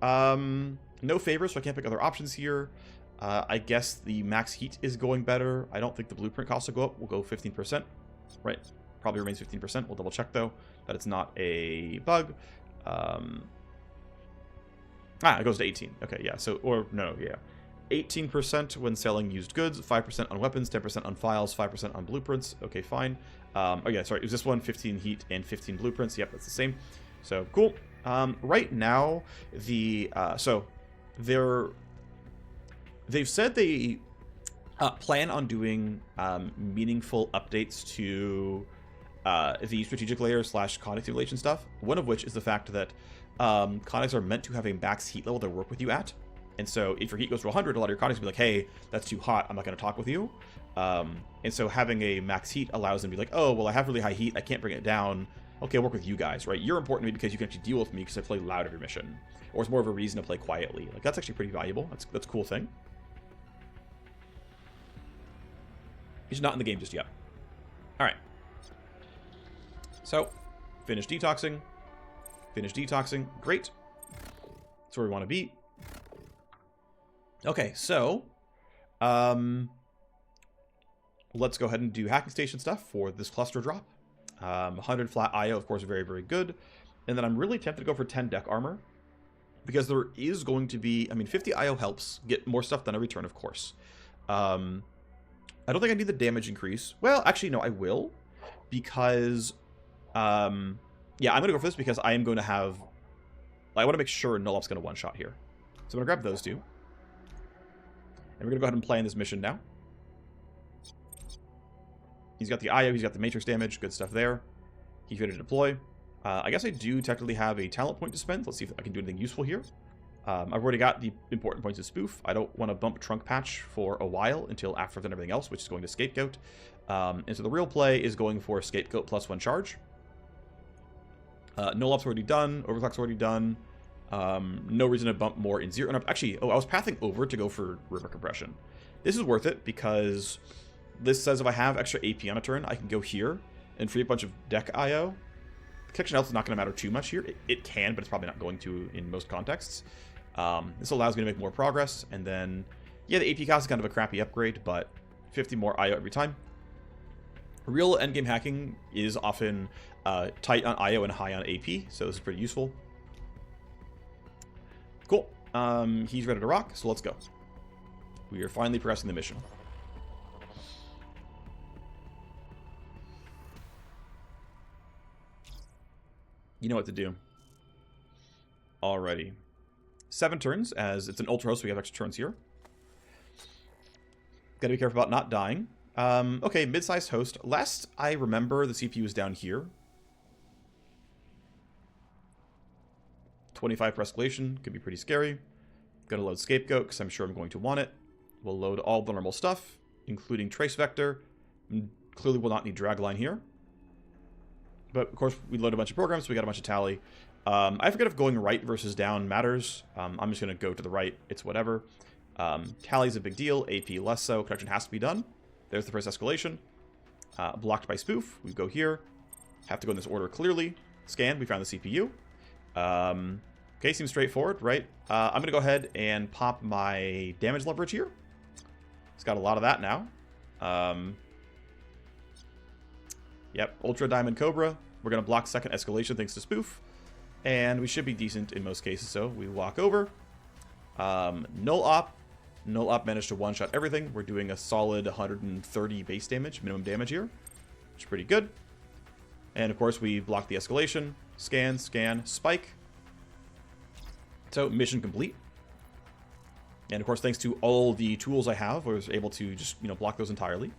No favors, so I can't pick other options here. I guess the max heat is going better. I don't think the blueprint cost will go up. We'll go 15%. Right. Probably remains 15%. We'll double check, though, that it's not a bug. It goes to 18. Okay, yeah. So, or no, yeah. 18% when selling used goods, 5% on weapons, 10% on files, 5% on blueprints. Okay, fine. Oh yeah, sorry. It was this one, 15 heat and 15 blueprints. Yep, that's the same. So, cool. Right now, they've said they plan on doing meaningful updates to the strategic layer / conic simulation stuff. One of which is the fact that conics are meant to have a max heat level to work with you at. And so if your heat goes to 100, a lot of your conics will be like, hey, that's too hot, I'm not going to talk with you. And so having a max heat allows them to be like, oh, well, I have really high heat, I can't bring it down. Okay, I'll work with you guys, right? You're important to me because you can actually deal with me because I play loud every mission. Or it's more of a reason to play quietly. Like, that's actually pretty valuable. That's a cool thing. He's not in the game just yet. All right. So, finish detoxing. Finish detoxing. Great. That's where we want to be. Okay, so let's go ahead and do hacking station stuff for this cluster drop. 100 flat IO, of course, very, very good. And then I'm really tempted to go for 10 deck armor because there is going to be, 50 IO helps get more stuff done every turn, of course. I don't think I need the damage increase. Well, actually, no, I will because, yeah, I'm going to go for this because I am going to have, I want to make sure Nullup's going to one-shot here. So I'm going to grab those two. And we're going to go ahead and play in this mission now. He's got the IO, he's got the matrix damage, good stuff there. He's ready to deploy. I guess I do technically have a talent point to spend. Let's see if I can do anything useful here. I've already got the important points of spoof. I don't want to bump trunk patch for a while until after I've done everything else, which is going to scapegoat. And so the real play is going for scapegoat plus 1 charge. No lup's already done, overclock's already done. No reason to bump more in zero. And actually, I was pathing over to go for river compression. This is worth it because this says if I have extra AP on a turn, I can go here and free a bunch of deck IO. Protection health is not going to matter too much here. It can, but it's probably not going to in most contexts. This allows me to make more progress. And then, yeah, the AP cost is kind of a crappy upgrade, but 50 more IO every time. Real endgame hacking is often tight on IO and high on AP, so this is pretty useful. Cool. He's ready to rock, so let's go. We are finally progressing the mission. You know what to do. Alrighty. 7 turns, as it's an ultra host, so we have extra turns here. Gotta be careful about not dying. Okay, mid-sized host. Last I remember, the CPU was down here. 25 per escalation. Could be pretty scary. Gonna load Scapegoat, because I'm sure I'm going to want it. We'll load all the normal stuff, including Trace Vector. Clearly will not need Dragline here. But, of course, we load a bunch of programs, so we got a bunch of tally. I forget if going right versus down matters. I'm just going to go to the right. It's whatever. Tally's a big deal, AP less so. Connection has to be done. There's the first escalation. Blocked by spoof. We go here. Have to go in this order clearly. Scan. We found the CPU. Okay, seems straightforward, right? I'm going to go ahead and pop my damage leverage here. It's got a lot of that now. Yep, Ultra Diamond Cobra. We're going to block second escalation thanks to spoof. And we should be decent in most cases, so we walk over. Null Op. Null Op managed to one-shot everything. We're doing a solid 130 base damage, minimum damage here, which is pretty good. And of course, we block the escalation. Scan, scan, spike. So, mission complete. And of course, thanks to all the tools I have, I was able to just, block those entirely.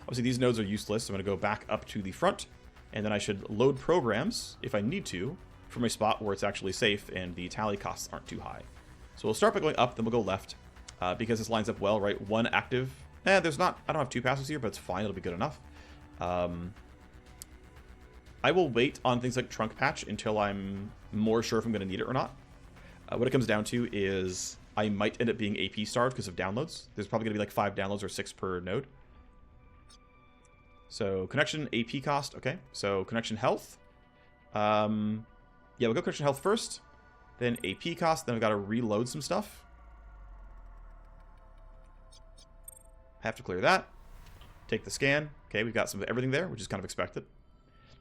Obviously, these nodes are useless, so I'm going to go back up to the front. And then I should load programs, if I need to, from a spot where it's actually safe and the tally costs aren't too high. So we'll start by going up, then we'll go left. Because this lines up well, right? One active. There's not... I don't have two passives here, but it's fine. It'll be good enough. I will wait on things like Trunk Patch until I'm more sure if I'm going to need it or not. What it comes down to is I might end up being AP starved because of downloads. There's probably going to be like 5 downloads or 6 per node. So connection AP cost. Okay. So connection health. Yeah, we'll go connection health first. Then AP cost. Then I've got to reload some stuff. Have to clear that. Take the scan. Okay, we've got some of everything there, which is kind of expected.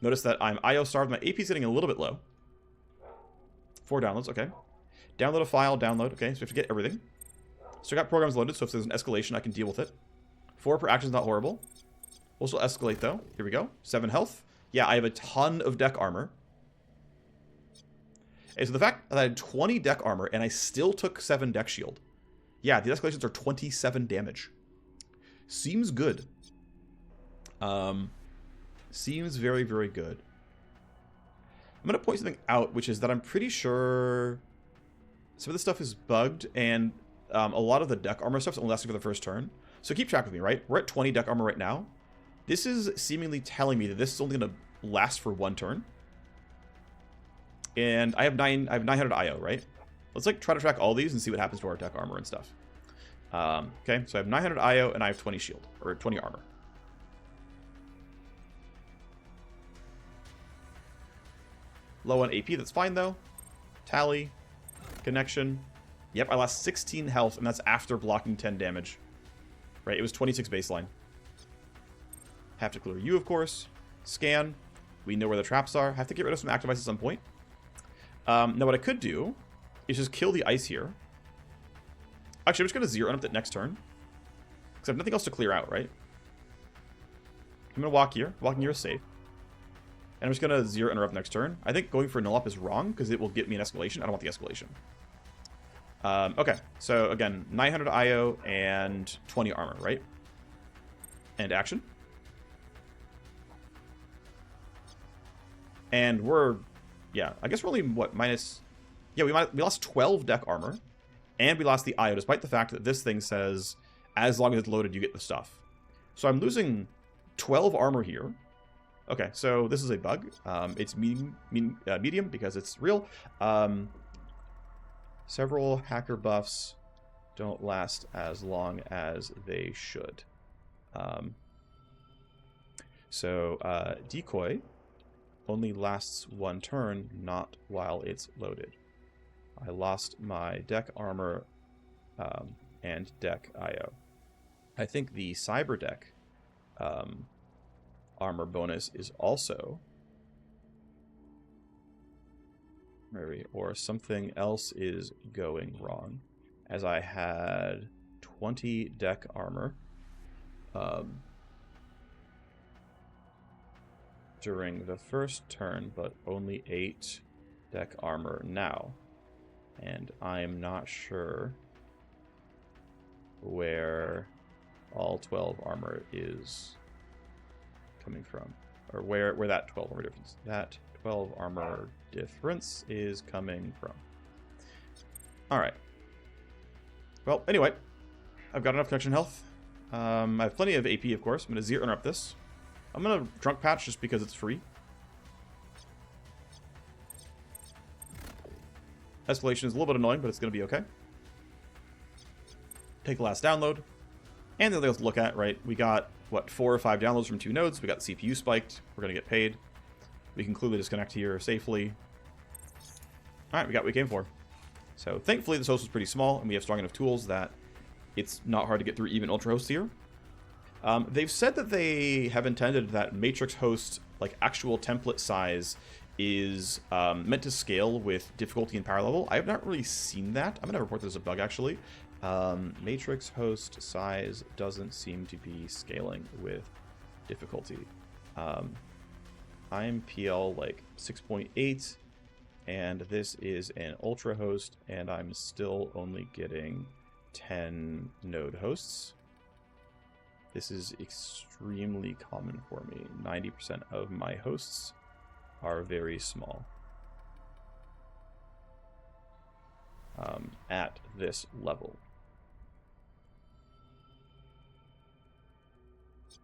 Notice that I'm IO starved. My AP is getting a little bit low. 4 downloads. Okay. Download a file. Download. Okay, so we have to get everything. So I got programs loaded, so if there's an escalation, I can deal with it. 4 per action is not horrible. We'll still escalate, though. Here we go. 7 health. Yeah, I have a ton of deck armor. And so the fact that I had 20 deck armor and I still took 7 deck shield. Yeah, the escalations are 27 damage. Seems good. Seems very, very good. I'm going to point something out, which is that I'm pretty sure some of this stuff is bugged, and a lot of the deck armor stuff is only lasting for the first turn. So keep track with me, right? We're at 20 deck armor right now. This is seemingly telling me that this is only going to last for 1 turn. And I have 900 IO, right? Let's try to track all these and see what happens to our deck armor and stuff. Okay, so I have 900 IO and I have 20 shield, or 20 armor. Low on AP, that's fine though. Tally. Connection. Yep, I lost 16 health, and that's after blocking 10 damage. Right, it was 26 baseline. Have to clear you, of course. Scan. We know where the traps are. Have to get rid of some active ice at some point. Now what I could do is just kill the ice here. Actually, I'm just going to zero up that next turn. Because I have nothing else to clear out, right? I'm going to walk here. Walking here is safe. And I'm just going to zero interrupt next turn. I think going for null up is wrong because it will get me an escalation. I don't want the escalation. Okay, so again, 900 IO and 20 armor, right? And action. And we're, yeah, I guess we're only, what, minus... Yeah, we lost 12 deck armor. And we lost the IO, despite the fact that this thing says, as long as it's loaded, you get the stuff. So I'm losing 12 armor here. Okay, so this is a bug. It's medium because it's real. Several hacker buffs don't last as long as they should. Decoy only lasts 1 turn, not while it's loaded. I lost my deck armor and deck IO. I think the cyber deck armor bonus is also... or something else is going wrong, as I had 20 deck armor during the first turn, but only 8 deck armor now. And I'm not sure where all 12 armor is coming from, or where that 12 armor difference. That 12 armor difference is coming from. Alright. Well, anyway, I've got enough connection health. I have plenty of AP, of course. I'm going to zero interrupt this. I'm going to Trunk Patch just because it's free. Escalation is a little bit annoying, but it's going to be okay. take the last download. And then let's look at, right, we got, what, 4 or 5 downloads from 2 nodes. We got the CPU spiked. We're going to get paid. We can clearly disconnect here safely. All right, we got what we came for. So thankfully, this host was pretty small, and we have strong enough tools that it's not hard to get through even ultra hosts here. They've said that they have intended that matrix host, like actual template size, is meant to scale with difficulty and power level. I have not really seen that. I'm going to report this as a bug, actually. Matrix host size doesn't seem to be scaling with difficulty. I'm PL like 6.8, and this is an ultra host, and I'm still only getting 10 node hosts. This is extremely common for me. 90% of my hosts are very small at this level.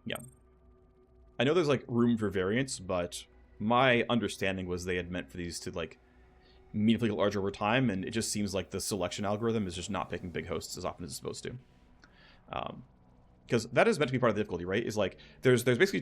Yeah. I know there's like room for variance, but my understanding was they had meant for these to like meaningfully get larger over time, and it just seems like the selection algorithm is just not picking big hosts as often as it's supposed to. Because that is meant to be part of the difficulty, right? Is like there's basically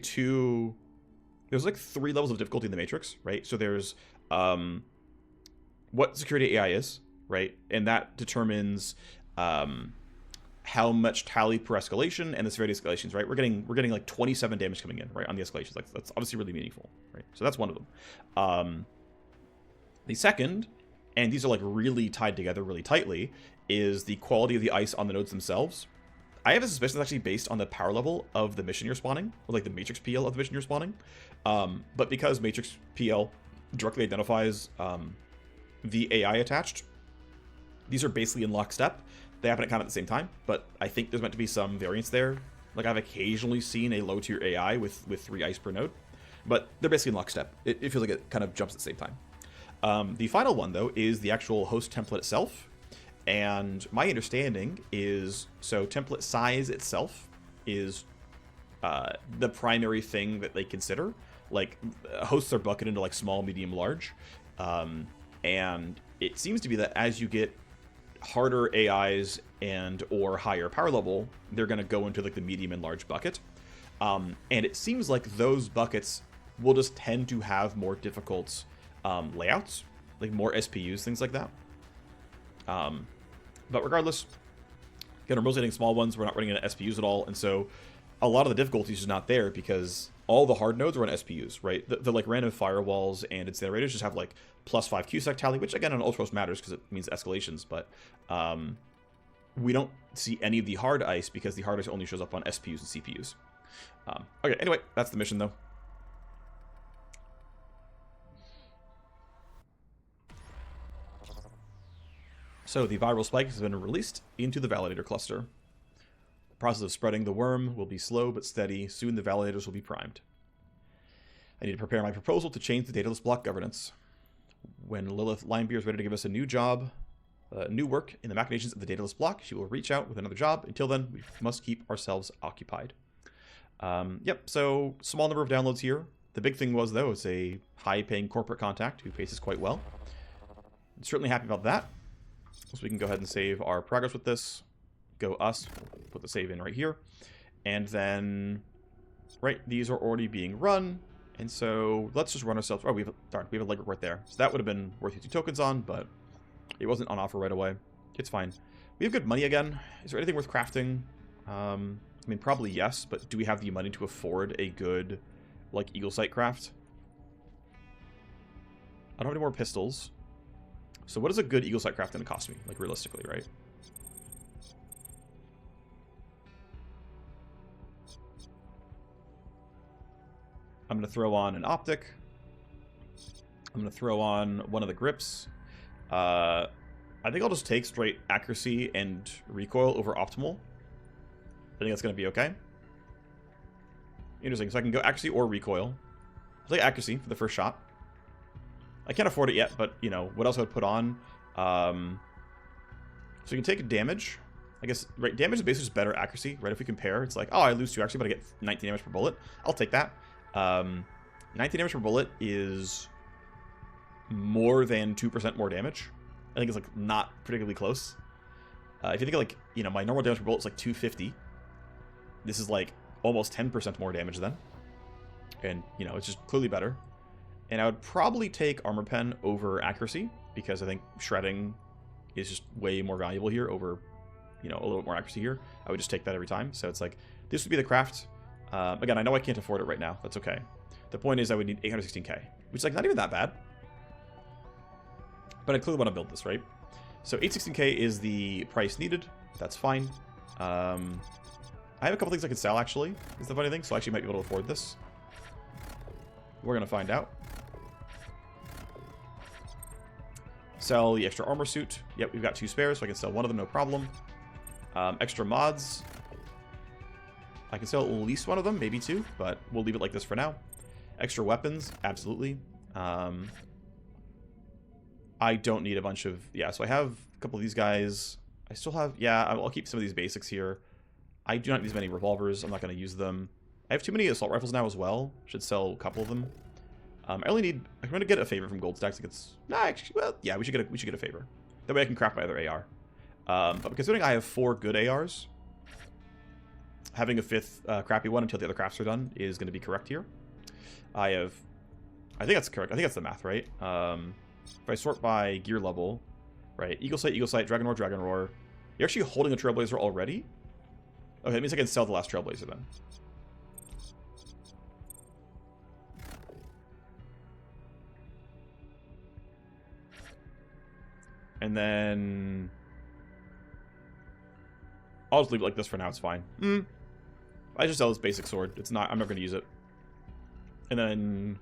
there's like 3 levels of difficulty in the matrix, right? So there's what security AI is, right? And that determines how much tally per escalation and the severity escalations, right? We're getting like 27 damage coming in, right, on the escalations. Like that's obviously really meaningful, right? So that's one of them. The second, and these are like really tied together really tightly, is the quality of the ice on the nodes themselves. I have a suspicion that's actually based on the power level of the mission you're spawning, or like the matrix PL of the mission you're spawning. But because matrix PL directly identifies the AI attached, these are basically in lockstep. They happen at kind of at the same time, but I think there's meant to be some variance there. Like I've occasionally seen a low tier AI with 3 ice per node, but they're basically in lockstep. It feels like it kind of jumps at the same time. The final one though is the actual host template itself. And my understanding is, so template size itself is the primary thing that they consider. Like hosts are bucketed into like small, medium, large. And it seems to be that as you get harder AIs and or higher power level, they're going to go into like the medium and large bucket. And it seems like those buckets will just tend to have more difficult layouts, like more SPUs, things like that. But regardless, again, we're mostly hitting small ones. We're not running into SPUs at all. And so a lot of the difficulty is just not there because all the hard nodes are on SPUs, right? The like random firewalls and incinerators just have like +5 QSec tally, which again on ultra host matters because it means escalations. But we don't see any of the hard ice because the hard ice only shows up on SPUs and CPUs. Okay, anyway, that's the mission though. So the viral spike has been released into the validator cluster. The process of spreading the worm will be slow but steady. Soon the validators will be primed. I need to prepare my proposal to change the Daedalus Bloc governance. When Lilith Linebeer is ready to give us a new job, new work in the machinations of the Daedalus Bloc, she will reach out with another job. Until then, we must keep ourselves occupied. Yep, so small number of downloads here. The big thing was, though, it's a high-paying corporate contact who pays us quite well. I'm certainly happy about that. So we can go ahead and save our progress with this. Go us, put the save in right here. And then, right, these are already being run. And so let's just run ourselves. Oh, we have a legwork right there. So that would have been worth 2 tokens on, but it wasn't on offer right away. It's fine. We have good money again. Is there anything worth crafting? I mean, probably yes, but do we have the money to afford a good, like, Eagle Sight craft? I don't have any more pistols. So what is a good Eagle Sight craft going to cost me? Like, realistically, right? I'm going to throw on an optic. I'm going to throw on one of the grips. I think I'll just take straight accuracy and recoil over optimal. I think that's going to be okay. Interesting. So I can go accuracy or recoil. I'll take accuracy for the first shot. I can't afford it yet, but, you know, what else I would put on? So you can take damage. I guess, right, damage is basically just better accuracy, right? If we compare, it's like, oh, I lose 2 accuracy, but I get 19 damage per bullet. I'll take that. 19 damage per bullet is more than 2% more damage. I think it's, like, not particularly close. If you think of, like, you know, my normal damage per bullet is like 250. This is like almost 10% more damage then. And, you know, it's just clearly better. And I would probably take Armor Pen over Accuracy, because I think Shredding is just way more valuable here over, you know, a little bit more accuracy here. I would just take that every time. So it's like, this would be the craft. Again, I know I can't afford it right now. That's okay. The point is I would need 816k, which is like not even that bad. But I clearly want to build this, right? So 816k is the price needed. That's fine. I have a couple things I could sell, actually, is the funny thing. So I actually might be able to afford this. We're going to find out. Sell the extra armor suit. Yep, we've got 2 spares, so I can sell one of them, no problem. Extra mods. I can sell at least one of them, maybe 2, but we'll leave it like this for now. Extra weapons, absolutely. I don't need a bunch of... Yeah, so I have a couple of these guys. I still have... Yeah, I'll keep some of these basics here. I do not need as many revolvers. I'm not going to use them. I have too many assault rifles now as well. Should sell a couple of them. I only need... I'm going to get a favor from Gold Stacks. Nah, actually, well, yeah, we should get a favor. That way I can craft my other AR. But considering I have 4 good ARs, having a 5th crappy one until the other crafts are done is going to be correct here. I think that's correct. I think that's the math, right? If I sort by gear level, right? Eagle Sight, Dragon Roar. You're actually holding a Trailblazer already? Okay, that means I can sell the last Trailblazer then. And then... I'll just leave it like this for now, it's fine. I just sell this basic sword. It's not... I'm not going to use it. And then...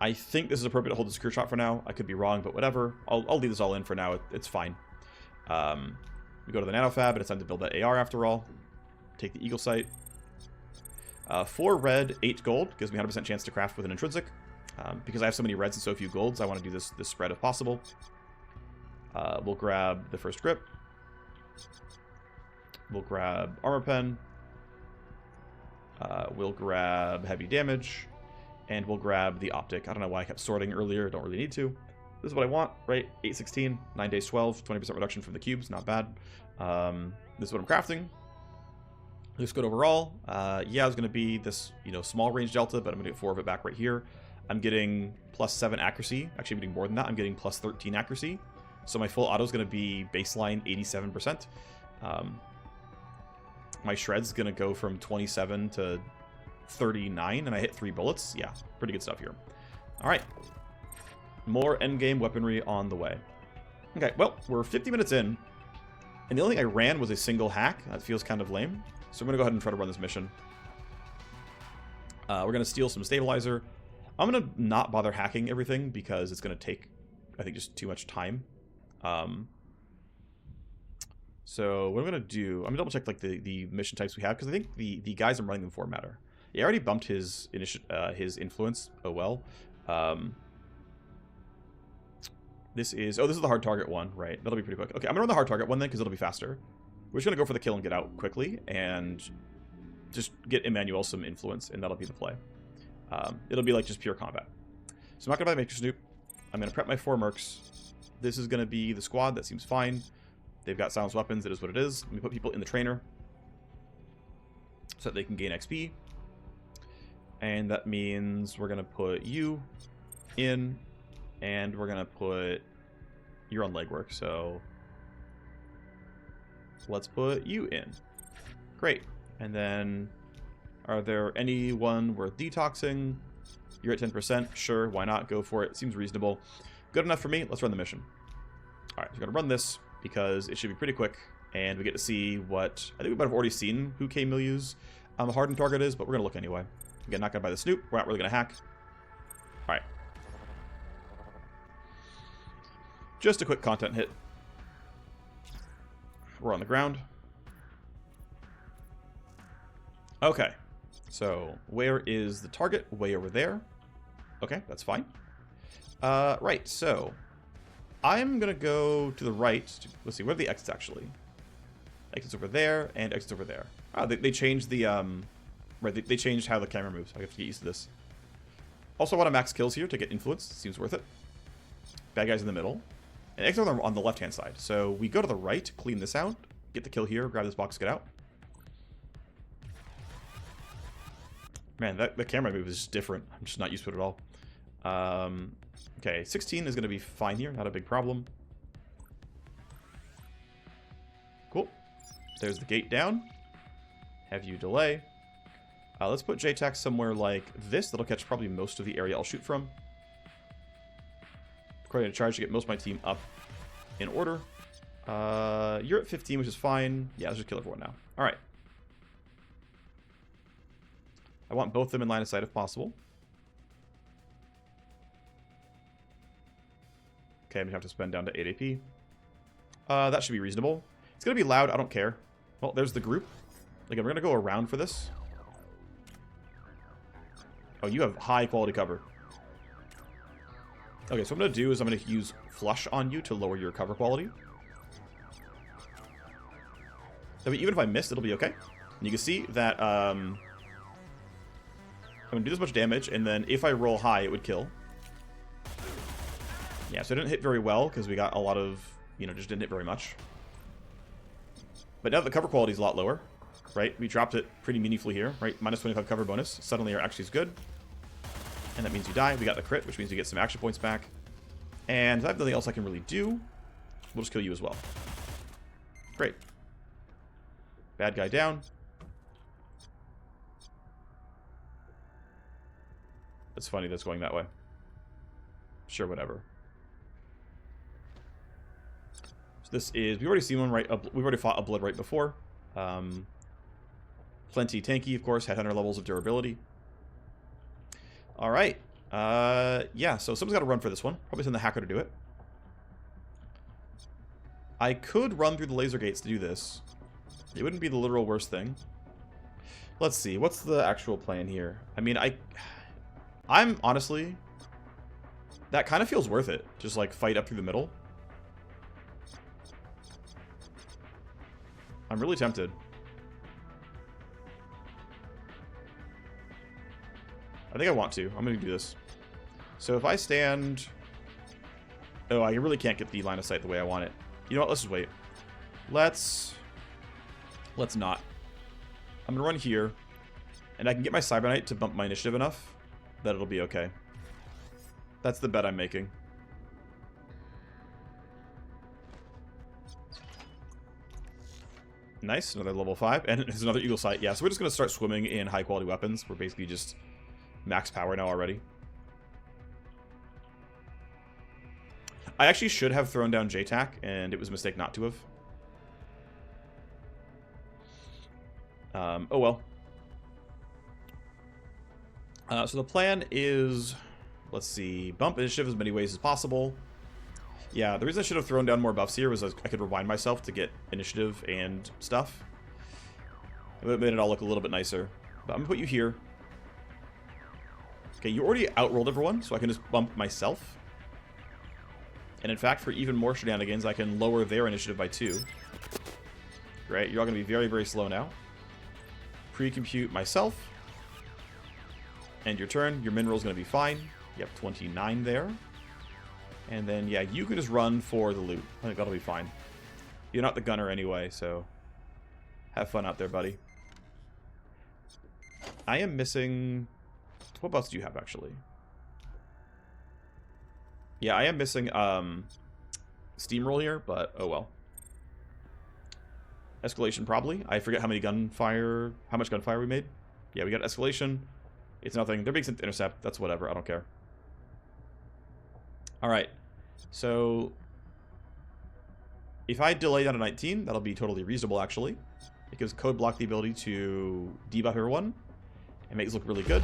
I think this is appropriate to hold the secure shot for now. I could be wrong, but whatever. I'll leave this all in for now. It's fine. We go to the nanofab, and it's time to build that AR after all. Take the Eagle Sight. 4 red, 8 gold. Gives me 100% chance to craft with an intrinsic. Because I have so many reds and so few golds, I want to do this spread if possible. We'll grab the first grip. We'll grab Armor Pen. We'll grab Heavy Damage. And we'll grab the Optic. I don't know why I kept sorting earlier. Don't really need to. This is what I want, right? 816, 9 days 12, 20% reduction from the cubes. Not bad. This is what I'm crafting. Looks good overall. Yeah, it's going to be this, you know, small range delta, but I'm going to get 4 of it back right here. I'm getting +7 accuracy. Actually, I'm getting more than that. I'm getting +13 accuracy. So my full auto is going to be baseline 87%. My shred's going to go from 27 to 39, and I hit 3 bullets. Yeah, pretty good stuff here. All right. More endgame weaponry on the way. Okay, well, we're 50 minutes in, and the only thing I ran was a single hack. That feels kind of lame. So I'm going to go ahead and try to run this mission. We're going to steal some stabilizer. I'm going to not bother hacking everything because it's going to take, I think, just too much time. So what I'm going to do, I'm going to double check like the mission types we have, because I think the guys I'm running them for matter. He already bumped his influence. Oh well. This is the hard target one, right? That'll be pretty quick. Okay, I'm gonna run the hard target one then, because it'll be faster. We're just gonna go for the kill and get out quickly, and just get Emmanuel some influence, and that'll be the play. It'll be like just pure combat. So I'm not gonna buy Maker Snoop. I'm gonna prep my 4 mercs. This is gonna be the squad. That seems fine. They've got silenced weapons. It is what it is. Let me put people in the trainer so that they can gain XP. And that means we're going to put you in, and we're going to put... You're on legwork, so... let's put you in. Great. And then, are there anyone worth detoxing? You're at 10%. Sure, why not? Go for it. Seems reasonable. Good enough for me. Let's run the mission. Alright, so we're going to run this, because it should be pretty quick, and we get to see what... I think we might have already seen who K-Milieu's hardened target is, but we're going to look anyway. Again, not going to buy the Snoop. We're not really going to hack. Alright. Just a quick content hit. We're on the ground. Okay. So, where is the target? Way over there. Okay, that's fine. Right, so... I'm going to go to the right. Let's see, where are the exits actually? Exits over there, and exits over there. Oh, they changed the... Right, they changed how the camera moves. I have to get used to this. Also, I want to max kills here to get influence. Seems worth it. Bad guys in the middle. And exile on the left-hand side. So we go to the right, clean this out, get the kill here, grab this box, get out. Man, the camera move is just different. I'm just not used to it at all. Okay, 16 is going to be fine here. Not a big problem. Cool. There's the gate down. Have you delay. Let's put JTAC somewhere like this. That'll catch probably most of the area I'll shoot from. According to charge to get most of my team up in order. You're at 15, which is fine. Yeah, let's just kill everyone now. All right. I want both of them in line of sight if possible. Okay, I'm going to have to spend down to 8 AP. That should be reasonable. It's going to be loud. I don't care. Well, there's the group. Again, we're going to go around for this. Oh, you have high quality cover. Okay, so what I'm going to do is I'm going to use Flush on you to lower your cover quality. I mean, even if I missed, it'll be okay. And you can see that I'm going to do this much damage, and then if I roll high, it would kill. Yeah, so it didn't hit very well, because we got a lot of, just didn't hit very much. But now the cover quality is a lot lower, right? We dropped it pretty meaningfully here, right? Minus 25 cover bonus. Suddenly our actually is good. And that means you die. We got the crit, which means you get some action points back. And if I have nothing else I can really do, we'll just kill you as well. Great. Bad guy down. It's funny that's going that way. Sure, whatever. So this is... We've already seen one right... We've already fought a Blood right before. Plenty tanky, of course. Had 100 levels of durability. Alright. Yeah, so someone's got to run for this one. Probably send the hacker to do it. I could run through the laser gates to do this. It wouldn't be the literal worst thing. Let's see. What's the actual plan here? I mean, I'm honestly... That kind of feels worth it. Just, like, fight up through the middle. I'm really tempted. I think I want to. I'm going to do this. So if I stand... Oh, I really can't get the line of sight the way I want it. You know what? Let's just wait. Let's not. I'm going to run here. And I can get my Cyber Knight to bump my initiative enough that it'll be okay. That's the bet I'm making. Nice. Another level 5. And there's another Eagle Sight. Yeah, so we're just going to start swimming in high-quality weapons. We're basically just max power now already. I actually should have thrown down JTAC, and it was a mistake not to have. Oh well. So the plan is, let's see, bump initiative as many ways as possible. Yeah, the reason I should have thrown down more buffs here was I could rewind myself to get initiative and stuff. It would have made it all look a little bit nicer. But I'm going to put you here. Okay, you already outrolled everyone, so I can just bump myself. And in fact, for even more shenanigans, I can lower their initiative by 2. Great, you're all going to be very, very slow now. Pre-compute myself. End your turn. Your mineral's going to be fine. You have 29 there. And then, yeah, you can just run for the loot. I think that'll be fine. You're not the gunner anyway, so have fun out there, buddy. I am missing... What buffs do you have, actually? Yeah, I am missing Steamroll here, but oh well. Escalation, probably. I forget how much gunfire we made. Yeah, we got Escalation. It's nothing. They're being sent to intercept. That's whatever. I don't care. Alright. So, if I delay down to 19, that'll be totally reasonable, actually. It gives Code Block the ability to debuff everyone. It makes it look really good.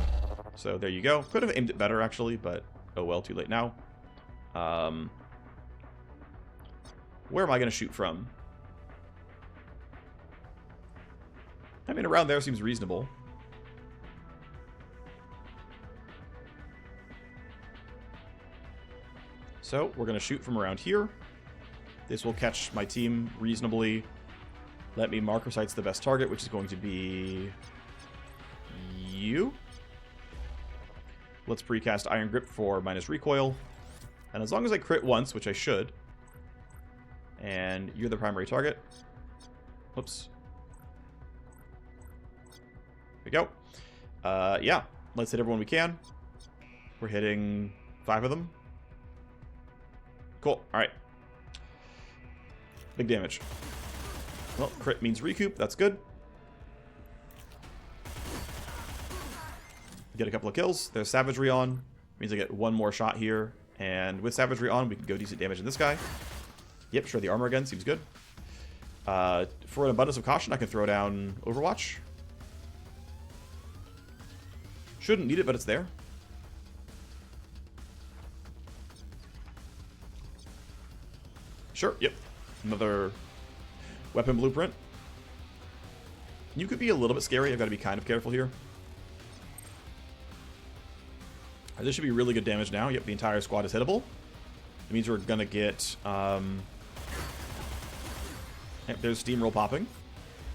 So, there you go. Could have aimed it better, actually, but oh well, too late now. Where am I going to shoot from? I mean, around there seems reasonable. So, we're going to shoot from around here. This will catch my team reasonably. Let me marker sight's the best target, which is going to be... you. Let's precast Iron Grip for minus recoil. And as long as I crit once, which I should, And you're the primary target. Whoops. There we go. Yeah, let's hit everyone we can. We're hitting 5 of them. Cool. All right. Big damage. Well, crit means recoup. That's good. Get a couple of kills. There's savagery on. Means I get one more shot here. And with savagery on, we can go decent damage in this guy. Yep, sure, the armor again. Seems good. For an abundance of caution, I can throw down Overwatch. Shouldn't need it, but it's there. Sure, yep. Another weapon blueprint. You could be a little bit scary. I've got to be kind of careful here. This should be really good damage now. Yep, the entire squad is hittable. It means we're going to get... there's steamroll popping.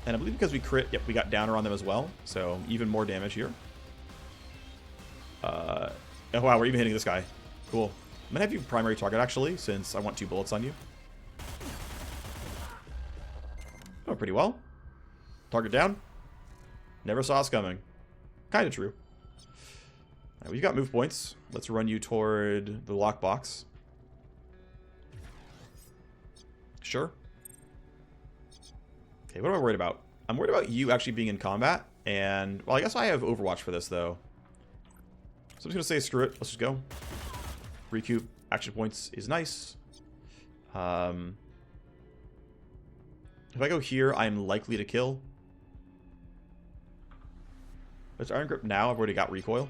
And I believe because we crit, yep, we got downer on them as well. So even more damage here. Oh wow, we're even hitting this guy. Cool. I'm going to have you primary target actually, since I want 2 bullets on you. Oh, pretty well. Target down. Never saw us coming. Kind of true. Right, we've got move points. Let's run you toward the lockbox. Sure. Okay, what am I worried about? I'm worried about you actually being in combat. And, well, I guess I have Overwatch for this, though. So I'm just going to say screw it. Let's just go. Recoup action points is nice. If I go here, I'm likely to kill. Let's Iron Grip now. I've already got recoil.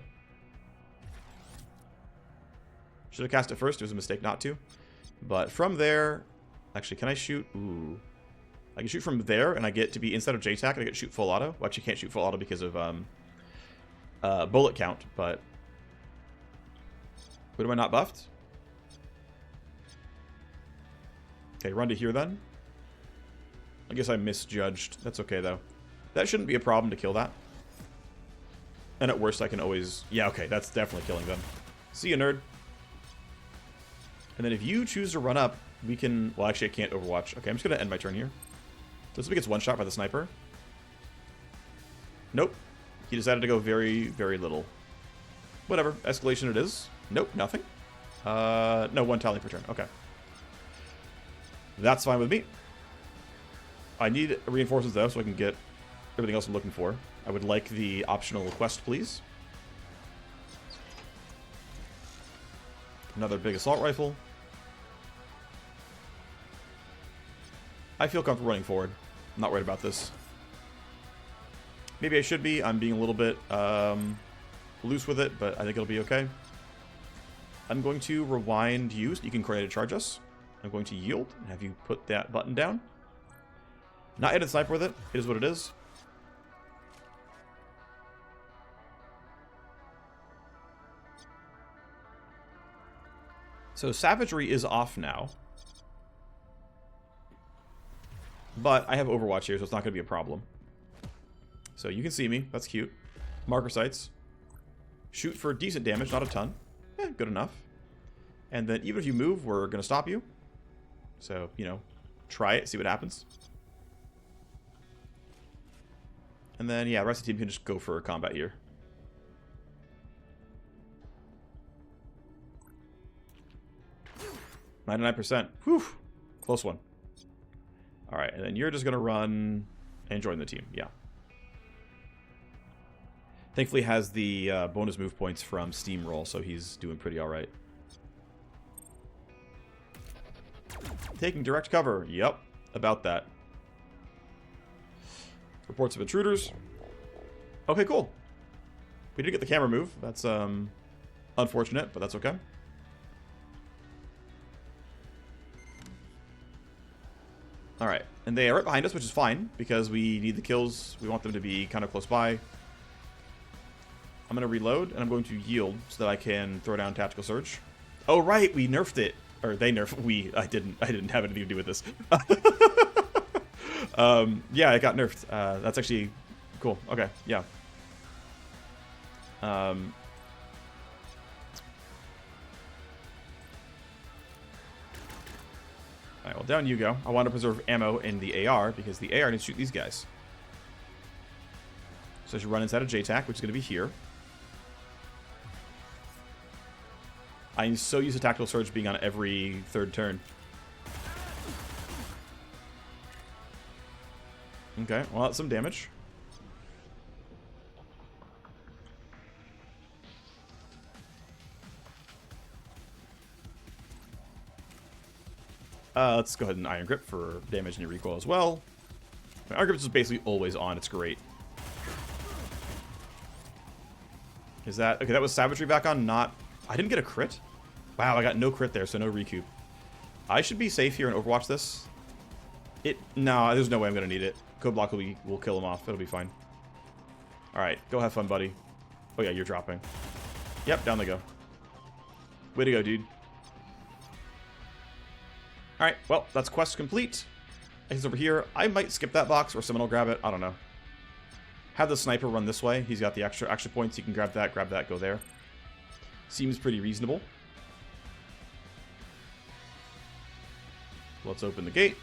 Should have cast it first. It was a mistake not to. But from there... Actually, can I shoot? Ooh. I can shoot from there, and I get to be, instead of JTAC, I get to shoot full auto. Well, actually, can't shoot full auto because of bullet count, but... What am I not buffed? Okay, run to here then. I guess I misjudged. That's okay, though. That shouldn't be a problem to kill that. And at worst, I can always... Yeah, okay, that's definitely killing them. See you, nerd. And then if you choose to run up, we can... Well, actually, I can't Overwatch. Okay, I'm just going to end my turn here. This gets one shot by the sniper. Nope. He decided to go very, very little. Whatever. Escalation it is. Nope, nothing. No, 1 tally per turn. Okay. That's fine with me. I need reinforcements, though, so I can get everything else I'm looking for. I would like the optional quest, please. Another big assault rifle. I feel comfortable running forward. I'm not worried about this. Maybe I should be. I'm being a little bit loose with it, but I think it'll be okay. I'm going to rewind you so you can coordinate to charge us. I'm going to yield and have you put that button down. Not hit a sniper with it. It is what it is. So savagery is off now. But I have Overwatch here, so it's not going to be a problem. So you can see me. That's cute. Marker sights. Shoot for decent damage, not a ton. Good enough. And then even if you move, we're going to stop you. So, you know, try it, see what happens. And then, yeah, the rest of the team can just go for combat here. %. Whew. Close one. Alright, and then you're just going to run and join the team. Yeah. Thankfully has the bonus move points from Steamroll, so he's doing pretty alright. Taking direct cover. Yep, about that. Reports of intruders. Okay, cool. We did get the camera move. That's unfortunate, but that's okay. Alright, and they are right behind us, which is fine, because we need the kills. We want them to be kind of close by. I'm going to reload, and I'm going to yield so that I can throw down Tactical Surge. Oh, right, we nerfed it. Or they nerfed we. I didn't have anything to do with this. Yeah, it got nerfed. That's actually cool. Okay, yeah. Alright, well, down you go. I want to preserve ammo in the AR, because the AR needs to shoot these guys. So I should run inside of JTAC, which is going to be here. I'm so used to Tactical Surge being on every third turn. Okay, well, that's some damage. Let's go ahead and Iron Grip for damage and your recoil as well. My Iron Grip is basically always on. It's great. Is that... Okay, that was Savagery back on, not... I didn't get a crit? Wow, I got no crit there, so no recoup. I should be safe here and Overwatch this. No, there's no way I'm going to need it. Code Block will kill him off. It'll be fine. Alright, go have fun, buddy. Oh yeah, you're dropping. Yep, down they go. Way to go, dude. Alright, well, that's quest complete. He's over here. I might skip that box, or someone will grab it. I don't know. Have the sniper run this way. He's got the extra action points. You can grab that, go there. Seems pretty reasonable. Let's open the gate.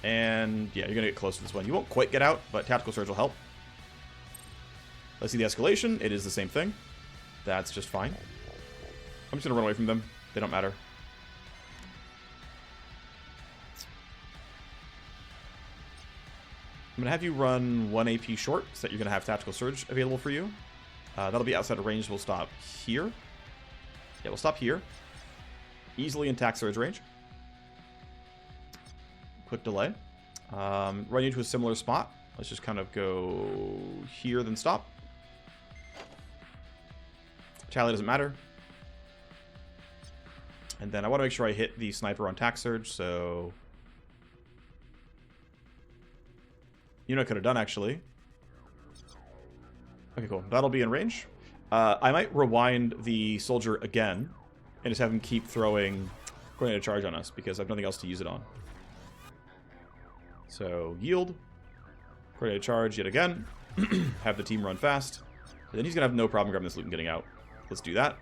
And yeah, you're going to get close to this one. You won't quite get out, but Tactical Surge will help. Let's see the escalation. It is the same thing. That's just fine. I'm just going to run away from them. They don't matter. I'm going to have you run 1 AP short, so that you're going to have Tactical Surge available for you. That'll be outside of range. We'll stop here. Yeah, we'll stop here. Easily in Tac Surge range. Quick delay. Run you to a similar spot. Let's just kind of go here, then stop. Tally doesn't matter. And then I want to make sure I hit the sniper on Tac Surge, so... You know what I could have done, actually. Okay, cool. That'll be in range. I might rewind the soldier again and just have him keep throwing coordinated charge on us, because I have nothing else to use it on. So, yield. Coordinated charge yet again. Have the team run fast. And then he's going to have no problem grabbing this loot and getting out. Let's do that.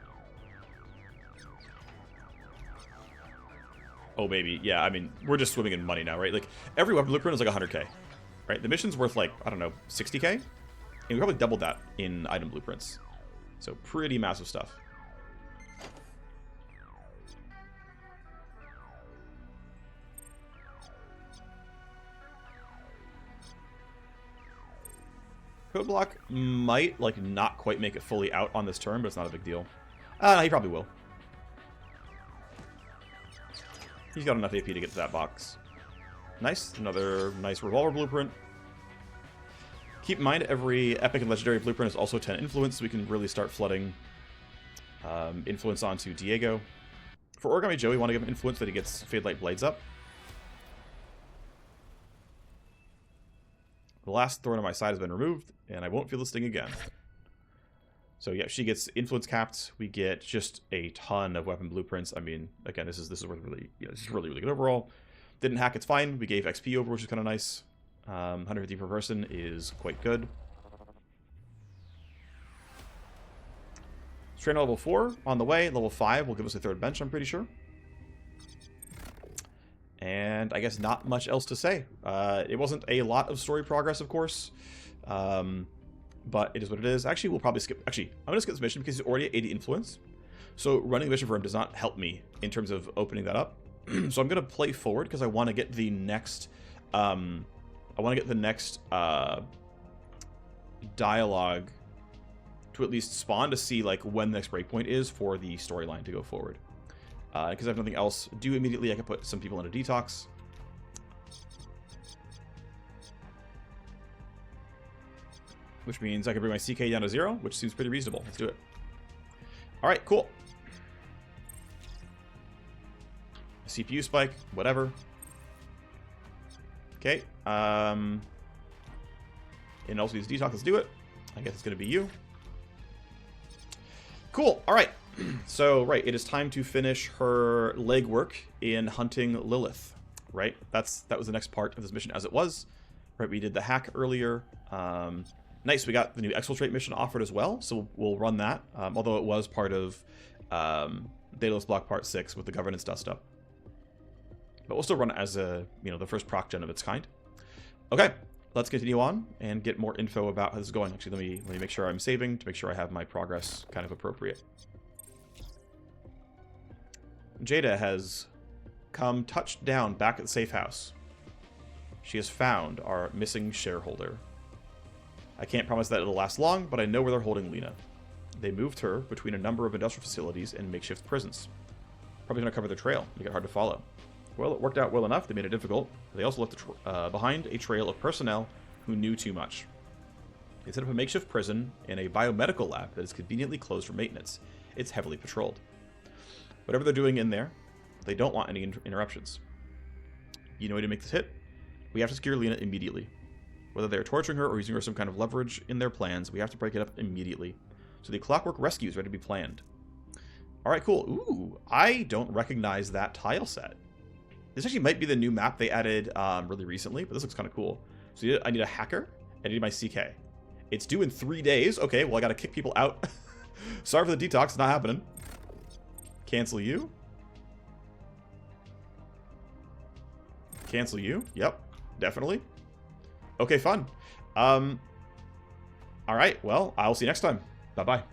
Oh, baby. Yeah, I mean, we're just swimming in money now, right? Like, every weapon blueprint is like 100k. Right? The mission's worth like, I don't know, 60k? And we probably doubled that in item blueprints. So, pretty massive stuff. Code Block might, like, not quite make it fully out on this turn, but it's not a big deal. He probably will. He's got enough AP to get to that box. Nice. Another nice revolver blueprint. Keep in mind, every epic and legendary blueprint is also 10 influence, so we can really start flooding influence onto Diego. For Origami Joe, we want to give him influence that he gets Fade Light Blades up. The last thorn on my side has been removed, and I won't feel this thing again. So yeah, she gets influence capped. We get just a ton of weapon blueprints. I mean, again, this is really, this is really good overall. Didn't hack, it's fine. We gave XP over, which is kind of nice. 150 per person is quite good. Train level 4 on the way. Level 5 will give us a third bench, I'm pretty sure. And I guess not much else to say. It wasn't a lot of story progress, of course. But it is what it is. Actually, we'll probably skip... Actually, I'm going to skip this mission because he's already at 80 influence. So running the mission for him does not help me in terms of opening that up. So I'm going to play forward because I want to get the next... dialogue to at least spawn to see like when the next breakpoint is for the storyline to go forward. Because I have nothing else to do immediately, I can put some people into detox. Which means I can bring my CK down to 0, which seems pretty reasonable. Let's do it. Alright, cool. CPU spike, whatever. Okay. And also use detox, let's do it. I guess it's going to be you. Cool, alright. So, right, it is time to finish her legwork in hunting Lilith, right? That was the next part of this mission as it was. Right, we did the hack earlier. Nice, we got the new exfiltrate mission offered as well, so we'll run that. Although it was part of Daedalus Bloc Part 6 with the governance dust up. But we'll still run it as a, the first proc-gen of its kind. Okay, let's continue on and get more info about how this is going. Actually, let me make sure I'm saving to make sure I have my progress kind of appropriate. Jada has come touched down back at the safe house. She has found our missing shareholder. I can't promise that it'll last long, but I know where they're holding Lena. They moved her between a number of industrial facilities and makeshift prisons. Probably going to cover their trail, make it hard to follow. Well, it worked out well enough, they made it difficult. They also left behind a trail of personnel who knew too much. They set up a makeshift prison in a biomedical lab that is conveniently closed for maintenance. It's heavily patrolled. Whatever they're doing in there, they don't want any interruptions. You know how to make this hit? We have to secure Lena immediately. Whether they're torturing her or using her as some kind of leverage in their plans, we have to break it up immediately. So the Clockwork Rescue is ready to be planned. Alright, cool. Ooh, I don't recognize that tile set. This actually might be the new map they added really recently, but this looks kind of cool. So I need a hacker, and I need my CK. It's due in 3 days. Okay, well I gotta kick people out. Sorry for the detox, it's not happening. Cancel you. Cancel you. Yep, definitely. Okay, fun. Alright, well, I'll see you next time. Bye-bye.